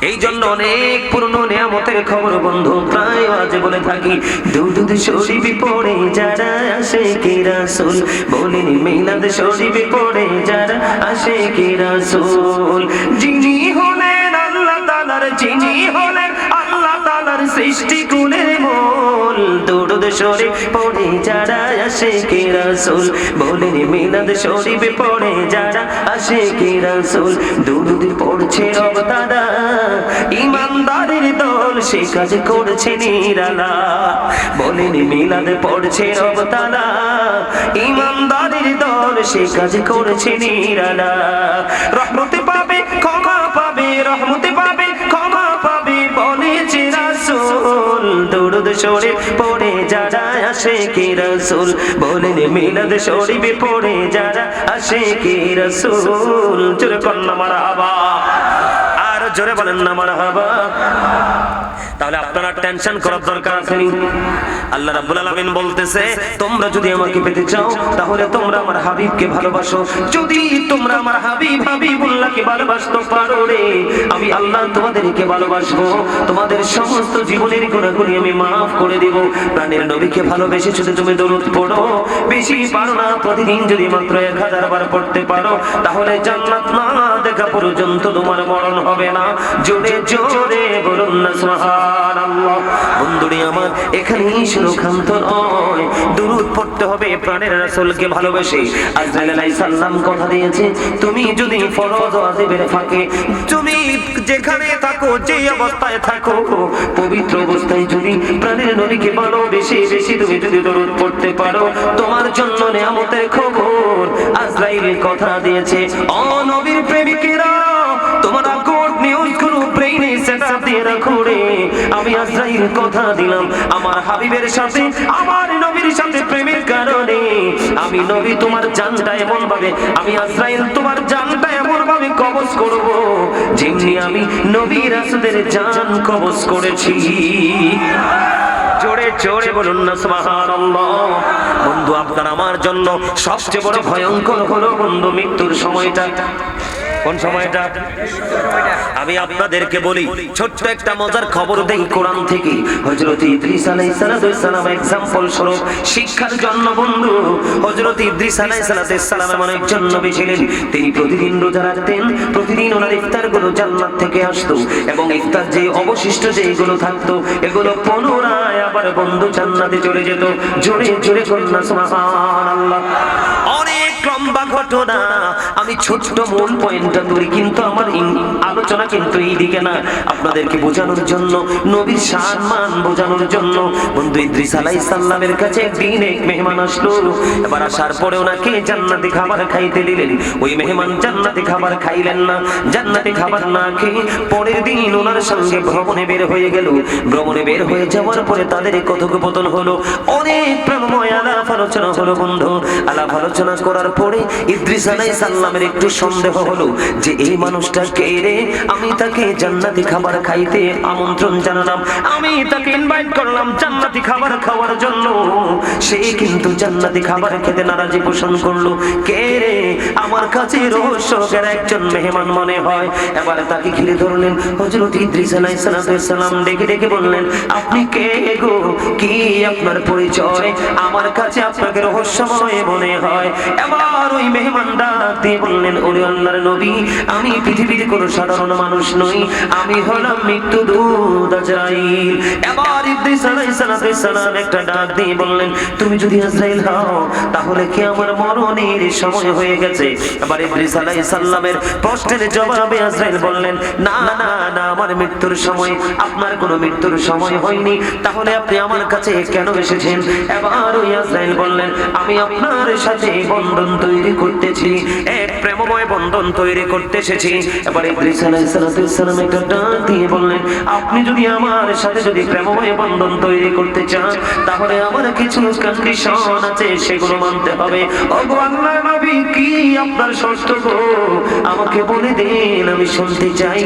এই জন্য অনেক পুরনো নিয়ামতের খবর বন্ধু প্রায় আজ বলে থাকি দুরূদ শরীফ পড়ে যারা আশিকে রাসূল বলেন মিলাদ শরীফ পড়ে যারা আশিকে রাসূল যিনি হলেন আল্লাহ তাআলার যিনি হলেন আল্লাহ তাআলার সৃষ্টি কুলের মূল দুরূদ শরীফ পড়ে যারা আশিকে রাসূল বলেন মিলাদ শরীফ পড়ে যারা আশিকে রাসূল দুরূদ পড়ছে রব তাআলা ঈমানদারের দল সে কাজ করছে নিরালা বলেন মিলাদ পড়ছে রব তাআলা ঈমানদারের দল সে কাজ করছে নিরালা রহমতে পাবে ক্ষমা পাবে রহমতে পাবে ক্ষমা পাবে বলেছে রাসূল দুরূদ শরীফ পড়ে যারা আশিকে রাসূল বলেন মিলাদ শরীফ পড়ে যারা আশিকে রাসূল জোরে কন্না মারহাবা আর জোরে বলেন না মারহাবা তাহলে আপনারা টেনশন করার দরকার আছে নি আল্লাহ রাব্বুল আলামিন বলতেছে তোমরা যদি আমাকে পেতে চাও তাহলে তোমরা আমার হাবিবকে ভালোবাসো যদি তোমরা আমার হাবিবুল্লাহকে ভালোবাসতে পারো রে আমি আল্লাহ তোমাদেরকে ভালোবাসবো তোমাদের সমস্ত জীবনের গুনাহগুলি আমি maaf করে দেব প্রাণের নবীকে ভালোবেসে যদি তুমি দরুদ পড়ো বেশি পারো না প্রতিদিন যদি মাত্র 1000 বার পড়তে পারো তাহলে জান্নাত না দেখা পর্যন্ত তোমার মরণ হবে না জোরে জোরে বলুন না সুবহানাল্লাহ বন্ধুরে আমার এখানেই শুরু খান্ত নয় দুরূদ পড়তে হবে প্রাণের রাসূলকে ভালোবেসে আজরাইল আলাইহিস সালাম কথা দিয়েছে তুমি যদি ফরজ ওয়াজিবের ফাঁকে তুমি যেখানে থাকো যে অবস্থায় থাকো পবিত্র অবস্থায় যদি প্রাণের নবীকে ভালোবেসে বেশি তুমি যদি দরুদ পড়তে পারো তোমার জন্য নিয়ামতের খবর আজরাইল কথা দিয়েছে ও নবীর প্রেমিকেরা তোমরা গুড নিউজ গুলো ব্রেইনে সেটআপ দিয়ে রাখো রে আমি আজরাইল কথা দিলাম আমার হাবিবের সাথে আমার নবীর সাথে প্রেমের কারণে আমি নবী তোমার জানটা এমন ভাবে আমি আজরাইল তোমার জানটা এমন ভাবে কবজ করব যেমনি আমি নবী রাসূলের জান কবজ করেছি জোরে জোরে বলুন না সুবহানাল্লাহ বন্ধু আপনার আমার জন্য সবচেয়ে বড় ভয়ঙ্কর হলো বন্ধু মৃত্যুর সময়টা কোন সময়টা আমি আপনাদেরকে বলি ছোট্ট একটা মজার খবর দেই কোরআন থেকে হযরত ইদ্রিস আলাইহিস সালাম एग्जांपल স্বরূপ শিক্ষার জন্য বন্ধু হযরত ইদ্রিস আলাইহিস সালাম এমন একজন নবী ছিলেন তিনি প্রতিদিন রোজা রাখতেন প্রতিদিন ওনার ইফতারগুলো জান্নাত থেকে আসতো এবং ইফতার যে অবশিষ্ট যেগুলো থাকতো এগুলো পুনরায় আবার বন্ধু জান্নাতে চলে যেত জোরে জোরে কন্যা সুবহানাল্লাহ অনেক লম্বা ঘটনা আমি ছোট্ট মূল পয়েন্টটা ধরি কিন্তু আমার আলোচনা কিন্তু এই দিকে না আপনাদেরকে বোঝানোর জন্য নবীর সম্মান বোঝানোর জন্য বন্ধু ইদ্রিস আলাইহিস সালামের কাছে একদিন এক মেহমান আসলো এবার আসার পরে ওনাকে জান্নাতি খাবার খাইতে দিলেন ওই মেহমান জান্নাতি খাবার খাইলেন না জান্নাতি খাবার না খেয়ে পরের দিন ওনার সঙ্গে ভ্রমণে বের হয়ে গেল ভ্রমণে বের হয়ে যাওয়ার পরে তাদের কথোপকথন হলো অনেক প্রেমময় আলাপ আলোচনা হলো বন্ধু আলাপ আলোচনা করার পরে ইদ্রিস আলাইহিস সালামের একটু সন্দেহ হলো যে এই মানুষটা কে রে আমি তাকে জান্নাতি খাবার খাইতে আমন্ত্রণ জানালাম আমি তাকে ইনভাইট করলাম জান্নাতি খাবার খাওয়ার জন্য সে কিন্তু জান্নাতি খাবার খেতে নারাজি পোষণ করলো কে রে আমার কাছে রহস্যের একজন মেহমান মনে হয় এবার তাকে ঘিরে ধরলেন হযরত ইদ্রিস আলাইহিস সালাম ডেকে ডেকে বললেন আপনি কে গো কি আপনার পরিচয় আমার কাছে আপনাকে রহস্যময় মনে হয় এবার ওই মেহমানটা দিয়ে বললেন ওরে আল্লাহর নবী আমি পৃথিবীর কোনো সাধারণ মানুষ নই আমি হলাম মৃত্যুদূত আজরাইল এবার ইদ্রিস আলাইহিস সালাম একটা ডাক দিয়ে বললেন তুমি যদি আজরাইল হও তাহলে কি আমার মরণের সময় হয়ে গেছে এবার ইদ্রিস আলাইহিস সালামের প্রশ্নের জবাবে আজরাইল বললেন না না না আমার মৃত্যুর সময় আপনার কোনো মৃত্যুর সময় হয়নি তাহলে আপনি আমার কাছে কেন এসেছেন এবার ওই আজরাইল বললেন আমি আপনার সাথে বন্ধন তৈরি করতেছি এক প্রেমময় বন্ধন তৈরি করতে এসেছি এবার ইদ্রিস আলাইহিস সালাম একটা ডাক দিয়ে বললেন আপনি যদি আমার সাথে যদি প্রেমময় বন্ধন তৈরি করতে চান তাহলে আমার কিছু কন্ডিশন আছে সেগুলো মানতে হবে ওগো আল্লাহর নবী কি আপনার শর্ত গো আমাকে বলে দেন আমি শুনতে চাই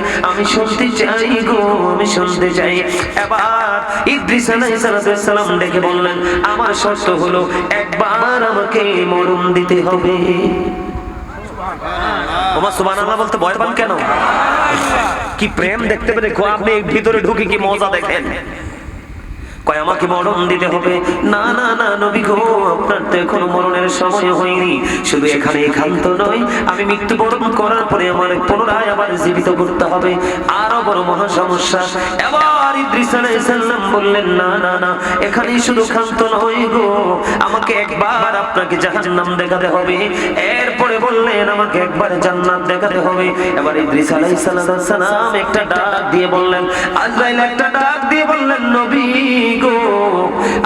গো আমি শুনতে চাই এবার ইদ্রিস আলাইহিস সালাম ডেকে বললেন আমার শর্ত হলো একবার আমাকে মরণ দিতে হবে ওমা সুবহানাল্লাহ বলতে ভয় পান কেন কি প্রেম দেখতে পেলে আপনি ভিতরে ঢুকে কি মজা দেখেন কয় আমাকে মরণ দিতে হবে। না না না নবী গো, আপনার তো এখনো মরণের সময় হয়নি। শুধু এখানে একান্ত নয়, আমি মৃত্যুবরণ করার পরে আমার পুনরায় আবার জীবিত করতে হবে। আরো বড় মহা সমস্যা। এবার ইদ্রিস আলাইহিস সালাম বললেন না না না, এখানেই শুধু ক্ষান্ত নয় গো, আমাকে একবার আপনাকে জাহান্নাম দেখাতে হবে। এরপরে বললেন আমাকে একবার জান্নাত দেখাতে হবে। এবার ইদ্রিস আলাইহিস সালাম একটা ডাক দিয়ে বললেন, আজরাইল একটা ডাক দিয়ে বললেন, নবী গো,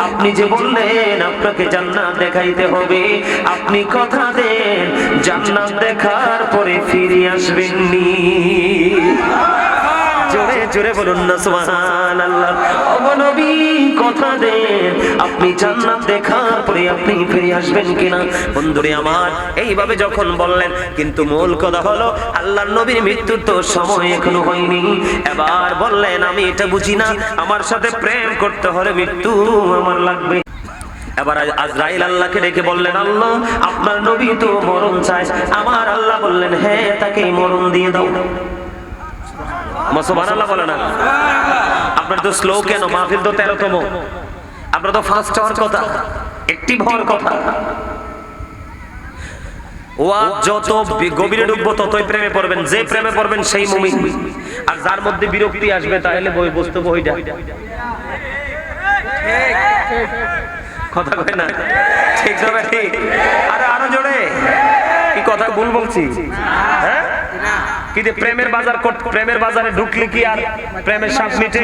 আপনি যে বললেন আপনাকে জান্নাত দেখাইতে হবে, আপনি কথা দেন জান্নাত দেখার পরে ফিরে আসবেন নি? জোরে জোরে বলুন না সুবহানাল্লাহ। ও নবী, কথা দেন আপনি জান্নাত দেখার পরে আপনি ফিরে আসবেন কিনা? বন্ধুরে আমার, এইভাবে যখন বললেন, কিন্তু মূল কথা হলো আল্লাহর নবীর মৃত্যুর তো সময় এখনো হয়নি। এবার বললেন আমি এটা বুঝি না, আমার সাথে প্রেম করতে হলে মৃত্যু আমার লাগবে। এবার আজরাইল আল্লাহকে ডেকে বললেন, আল্লাহ আপনার নবী তো মরণ চায়। আমার আল্লাহ বললেন, হ্যাঁ তাকে মরণ দিয়ে দাও। সুবহানাল্লাহ বলে না? আপনার তো স্লো কেন? মাহফিল তো 13তম, আপনার তো ফাস্ট হওয়ার কথা, অ্যাক্টিভ হওয়ার কথা। ওয়াজ যত গভীরে ঢুকবো ততই প্রেমে পড়বেন। যে প্রেমে পড়বেন সেই মুমিন। আর যার মধ্যে বিরক্তি আসবে তাহলে বই বুঝতে বইটা কথা কয় না, ঠিক যাবে ঠিক? আরে আরো জোরে, কি কথা ভুল বলছি? হ্যাঁ, কি যে প্রেমের বাজার, প্রেমের বাজারে ঢুকলে কি আর প্রেমের স্বাদ মিটে?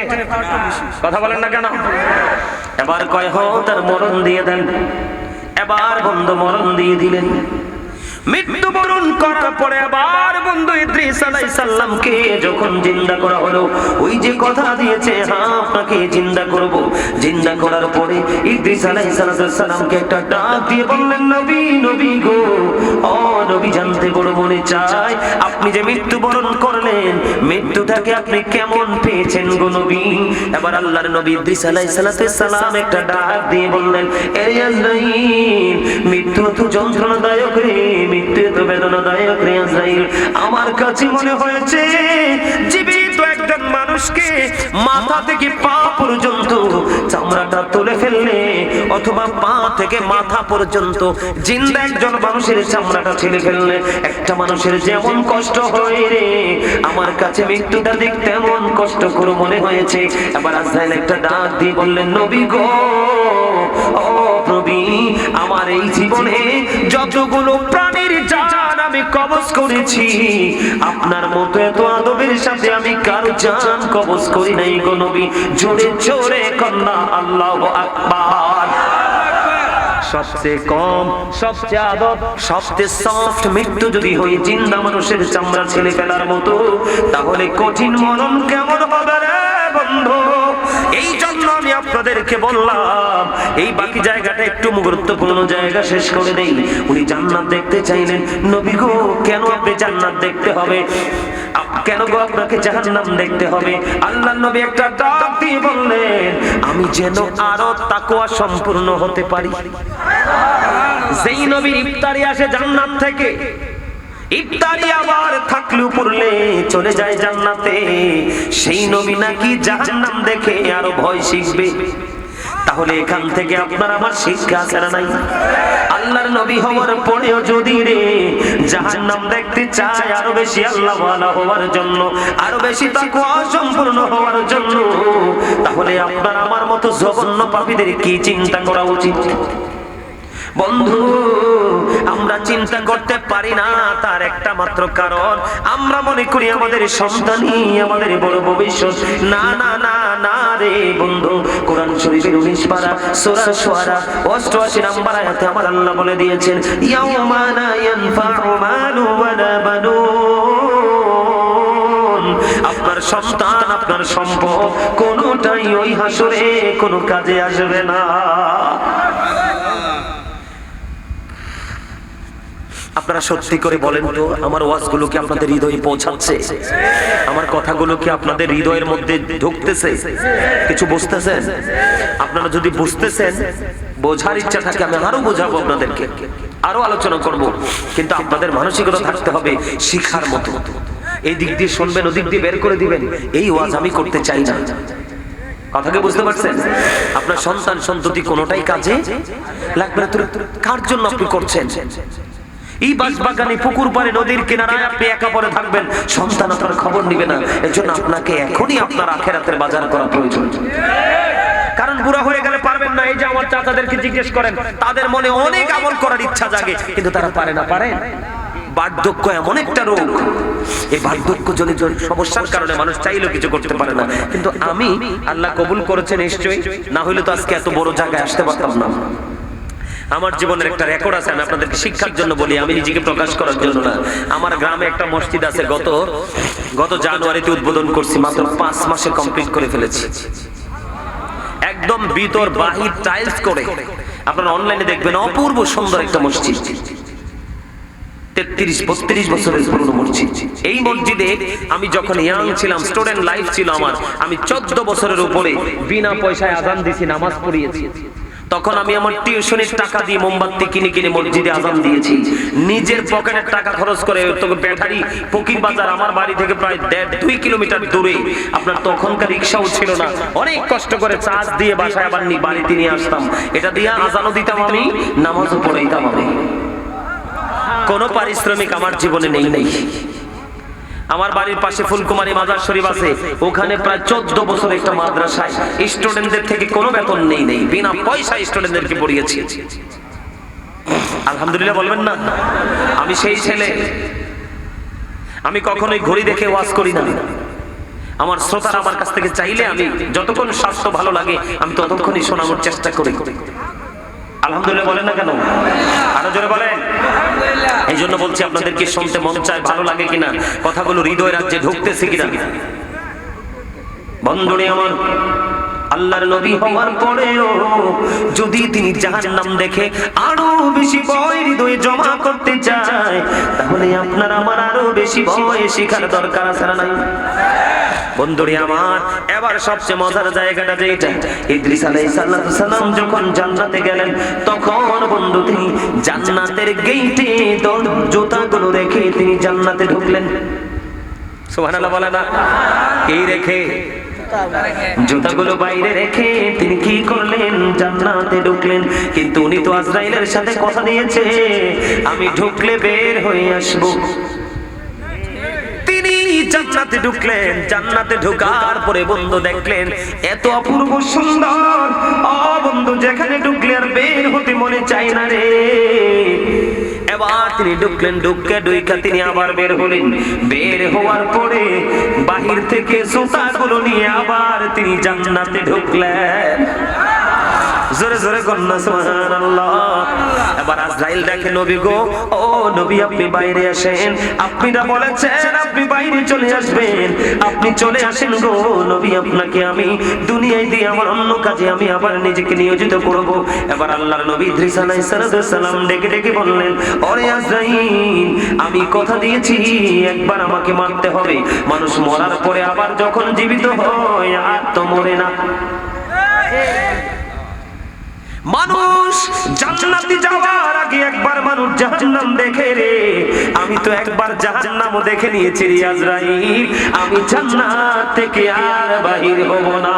কথা বলেন না কেন? এবার কয় হো তার মরণ দিয়ে দেন। এবার বন্ধু মরণ দিয়ে দিলেন। মৃত্যুবরণ করার পরে আবার বন্ধু ইদ্রিস আলাইহিস সালামকে যখন জিন্দা করা হলো, ওই যে কথা দিয়েছে হ্যাঁ আপনাকে জিন্দা করব, জিন্দা করার পরে ইদ্রিস আলাইহিস সালামকে একটা ডাক দিয়ে বললেন, নবী নবী গো, ও নবী, জানতে বড় মনে চায় আপনি যে মৃত্যুবরণ করলেন, মৃত্যুটাকে আপনি কেমন পেয়েছেন গো নবী? এবার আল্লাহর নবী ইদ্রিস আলাইহিস সালাম একটা ডাক দিয়ে বললেন, এ আজরাইল, মৃত্যু তো যন্ত্রণাদায়ক রে, মৃত্যু তো বেদনাদায়ক রে আজরাইল। আমার কাছে মনে হয়েছে জীবিত একজন মানুষকে মাথা থেকে পা পর্যন্ত চামড়াটা তুলে ফেললে, অথবা পা থেকে মাথা পর্যন্ত জিন্দা একজন মানুষের চামড়াটা ছেড়ে ফেললে একটা মানুষের যেমন কষ্ট হয় রে, আমার কাছে মৃত্যুটা দেখতে তেমন কষ্টকর মনে হয়েছে। এবার আজরাইল একটা ডাক দিয়ে বললেন, নবী গো, ও নবী, আমার এই জীবনে যতগুলো প্রাণীর জান আমি কবজ করেছি, আপনার মতো এত আদবের সাথে আমি কারো জান কবজ করি নাই গো নবী। জোরে জোরে কন্যা আল্লাহু আকবার। সবচেয়ে কম, সবচেয়ে আদব, সবচেয়ে সফট মৃত্যু যদি হয় জিন্দা মানুষের চামড়া ছেলে ফেলার মতো, তাহলে কঠিন মরণ কেমন হবে রে বন্ধু? এই জন্য আমি আপনাদেরকে বললাম, এই বাকি জায়গাটা একটু গুরুত্বপূর্ণ জায়গা শেষ করে দেই। উনি জান্নাত দেখতে চাইলেন। নবী গো, কেন আপনি জান্নাত দেখতে হবে? কেন গো আপনাকে জাহান্নাম দেখতে হবে? আল্লাহর নবী একটা ডাক দিয়ে বললেন, আমি যেন আরো তাকওয়া সম্পূর্ণ হতে পারি। যেই নবীর ইফতারি আসে জান্নাত থেকে, ইফতারি আবার থাকলেও পড়লে চলে যায় জান্নাতে, সেই নবী নাকি জাহান্নাম দেখে আরো ভয় শিখবে। তাহলে এখান থেকে আপনার আমার শিক্ষা আছে না নাই? আল্লাহর নবী হওয়ার পরেও যদি রে জাহান্নাম দেখতে চায় আরো বেশি আল্লাহ ওয়ালা হওয়ার জন্য, আরো বেশি তাকওয়া সম্পূর্ণ হওয়ার জন্য, তাহলে আপনার আমার মতো জঘন্য পাপীদের কি চিন্তা করা উচিত? বন্ধু, আমরা চিন্তা করতে পারি না, তার একটা মাত্র কারণ আমরা মনে করি আমাদের সন্তানই আমাদের বড় ভবিষ্যৎ। না না না না রে বন্ধু, কোরআন শরীফের 19 পারা সূরা শুআরা 88 নম্বর আয়াতে আমার আল্লাহ বলে দিয়েছেন, ইয়াউমা লা ইয়ানফাউ মালু ওয়ালা বানুন, আপনার সন্তান আপনার সম্পদ কোনটাই ওই হাসরে কোনো কাজে আসবে না। আপনারা সত্যি করে বলেন তো, আমার ওয়াজগুলো কি আপনাদের হৃদয়ে পৌঁছাচ্ছে? আমার কথাগুলো কি আপনাদের হৃদয়ের মধ্যে ঢুকতেছে? কিছু বুঝতেছেন? আপনারা যদি বুঝতেছেন, বোঝার ইচ্ছা থাকে, আমি আরো বোঝাবো আপনাদেরকে, আরো আলোচনা করব, কিন্তু আপনাদের মানসিকতা থাকতে হবে শিখার মতো। এই দিক দিয়ে শুনবেন, ওদিক দিয়ে বের করে দিবেন, এই ওয়াজ আমি করতে চাই না। কথা কি বুঝতে পারছেন? আপনার সন্তান সন্ততি কোনোটাই কাজে লাগবে না। কার জন্য আপনি করছেন? এই বাগানে, পুকুর পাড়ে, নদীর কিনারায় আপনি একা পড়ে থাকবেন, সন্তান আপনার খবর নিবে না। এর জন্য আপনাকে এখনই আপনার আখিরাতের বাজার করা প্রয়োজন। কারণ বুড়া হয়ে গেলে পারবেন না। এই যে আমার চাচাদেরকে জিজ্ঞেস করেন, তাদের মনে অনেক আমল করার ইচ্ছা জাগে, কিন্তু তারা পারে না। পারেন? বার্ধক্য এমন একটা রোগ, এই বার্ধক্য জনিত সমস্যার কারণে মানুষ চাইলেও কিছু করতে পারে না। কিন্তু আমি, আল্লাহ কবুল করেছে নিশ্চয়ই, না হলে তো আজকে এত বড় জায়গায় আসতে পারতাম না। আমার জীবনের একটা রেকর্ড আছে, আমি আপনাদেরকে শিক্ষার জন্য বলি, আমি নিজেকে প্রকাশ করার জন্য না। আমার গ্রামে একটা মসজিদ আছে, গত জানুয়ারিতে উদ্বোধন করছি, মাত্র 5 মাসে কমপ্লিট করে ফেলেছি। একদম ভিতর বাহির টাইলস করে, আপনারা অনলাইনে দেখবেন, অপূর্ব সুন্দর একটা মসজিদ। 33-32 বছরের পুরনো মসজিদ। এই মসজিদে আমি যখন ইয়াং ছিলাম, স্টুডেন্ট লাইফ ছিল আমার, আমি 14 বছরের উপরে বিনা পয়সায় আজান দিয়েছি, নামাজ পড়িয়েছি। তখন আমি আমার টিউশনের টাকা দিয়ে মোমবাতি কিনে কিনে মসজিদে আজান দিয়েছি, নিজের পকেটের টাকা খরচ করে। তখন ব্যাটারি ফকির বাজার আমার বাড়ি থেকে প্রায় 1.5-2 কিলোমিটার দূরে। আপনার তখনকার রিক্সাও ছিল না, অনেক কষ্ট করে চার্জ দিয়ে বাসায় আবার বাড়িতে নিয়ে আসতাম। এটা দিয়ে আজানও দিতাম আমি, নামাজও পড়াইতাম আমি। কোনো পারিশ্রমিক আমার জীবনে নেই। আমার বাড়ির পাশে ফুলকুমারী মাজার শরীফ আছে, ওখানে প্রায় 14 বছর একটা মাদ্রাসায় স্টুডেন্টদের থেকে কোনো বেতন নেই, বিনা পয়সা স্টুডেন্টদেরকে পড়িয়েছি। আলহামদুলিল্লাহ বলবেন না? আমি সেই ছেলে। আমি কখনোই ঘড়ি দেখে ওয়াজ করি না। আমার শ্রোতারা আমার কাছ থেকে চাইলে আমি যতক্ষণ স্বাস্থ্য ভালো লাগে আমি ততক্ষণই শোনানোর চেষ্টা করি। আলহামদুলিল্লাহ বলেন না কেন? আরো জোরে বলেন। এই জন্য বলছি, আপনাদেরকে শুনতে মন চায়, ভালো লাগে কিনা, কথাগুলো হৃদয় রাজ্যে ঢুকতেছে কিনা। বন্ধুরে আমার, আল্লাহর নবী হওয়ার পরেও যদি তিনি জাহান্নাম দেখে আরো বেশি ভয় হৃদয়ে জমা করতে চায়, তাহলে আপনার আমার আরো বেশি ভয় শিখার দরকার আছে না নাই? বন্ধুরে আমার, এবার সবচেয়ে মজার জায়গাটা যেটা, ইদ্রিস আলাইহিস সালাম যখন জান্নাতে গেলেন, তখন বন্ধু তিনি জান্নাতের গেইটে জুতাগুলো রেখে তিনি জান্নাতে ঢুকলেন। সুবহানাল্লাহ বলে না? এই রেখে, জুতাগুলো বাইরে রেখে তিনি কি করলেন? জান্নাতে ঢুকলেন। কিন্তু উনি তো আজরাইলের সাথে কথা দিয়েছে, আমি ঢুকলে বের হয়ে আসবো। জান্নাতে ঢুকলেন, জান্নাতে ঢোকার পরে বন্ধু দেখলেন এত অপূর্ব সুন্দর, বন্ধু যেখানে ঢুকলে আর বের হতে মনে চায় না রে। এবার তিনি ঢুকলেন, ঢুকা তিনি আবার বের হলেন। বের হওয়ার পরে বাহির থেকে জুতাগুলো নিয়ে আবার তিনি জান্নাতে ঢুকলেন। জোরে জোরে কন্যা সুবহানাল্লাহ। এবার আজরাইল দেখে, নবী গো, ও নবী আপনি বাইরে আসেন, আপনি না বলেছেন আপনি বাইরে চলে আসবেন, আপনি চলে আসেন গো নবী, আপনাকে আমি দুনিয়ায় দিয়ে আমার অন্য কাজে আমি আবার নিজেকে নিয়োজিত করব। এবার আল্লাহর নবী ইদ্রিস আলাইহিস সালাম ডেকে ডেকে বললেন, ওরে আজরাইল, আমি কথা দিয়েছি একবার আমাকে মারতে হবে। মানুষ মরার পরে আবার যখন জীবিত হয় আর তো মরে না। মানুষ জান্নাতে যাওয়ার আগে একবার মানুষ জাহান্নাম দেখে রে। আমি তো একবার জাহান্নামও দেখে নিয়েছি রে আজরাইল, আমি জান্নাত থেকে আর বাহির হব না।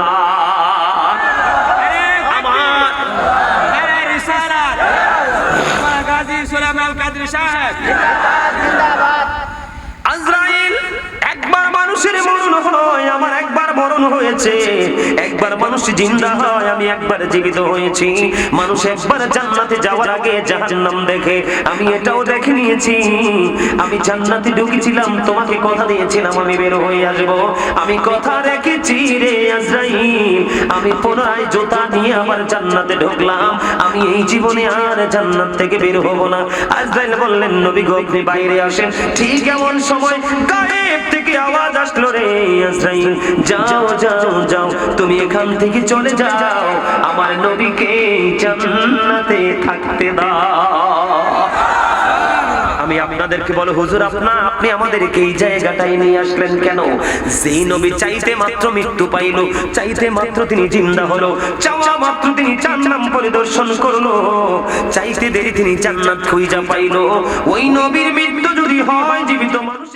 আমার রিসালাত গাজী সুলাইমান কাদরী সাহেব জিন্দাবাদ। আজরাইল একবার মানুষের মরণ হয়, আমার একবার মরণ হয়েছে। একবার মানুষ জিন্দা হয়, আমি একবার জীবিত হয়েছি। মানুষ একবার জান্নাতে যাওয়ার আগে জাহান্নাম দেখে, আমি এটাও দেখে নিয়েছি। আমি জান্নাতে ঢুকেছিলাম, তোমাকে কথা দিয়েছিলাম আমি বের হয়ে আসব, আমি কথা রেখেছি রে আজরাইল। আমি পুনরায় জুতা নিয়ে আবার জান্নাতে ঢুকলাম, আমি এই জীবনে আর জান্নাত থেকে বের হব না। আজরাইল বললেন, নবী গো আপনি বাইরে আসেন। ঠিক এমন সময় গায়েব থেকে আওয়াজ আসলো, রে আজরাইল যাও যাও যাও, তুমি এখান থেকে চলে যাও, আমার নবীকে জান্নাতে থাকতে দাও। আমি আপনাদেরকে বলো, হুজুর আপনি আমাদেরকে এই জায়গাটায় নিয়ে আসলেন কেন? যেই নবী চাইতে মাত্র মৃত্যু পাইল, চাইতে মাত্র তিনি জিন্দা হলো, চাওয়া মাত্র তিনি জান্নাত পরিদর্শন করলো, চাইতে দেরি তিনি জান্নাত খুঁজে পাইল। ওই নবীর মৃত্যু যদি হয় জীবিত মানুষ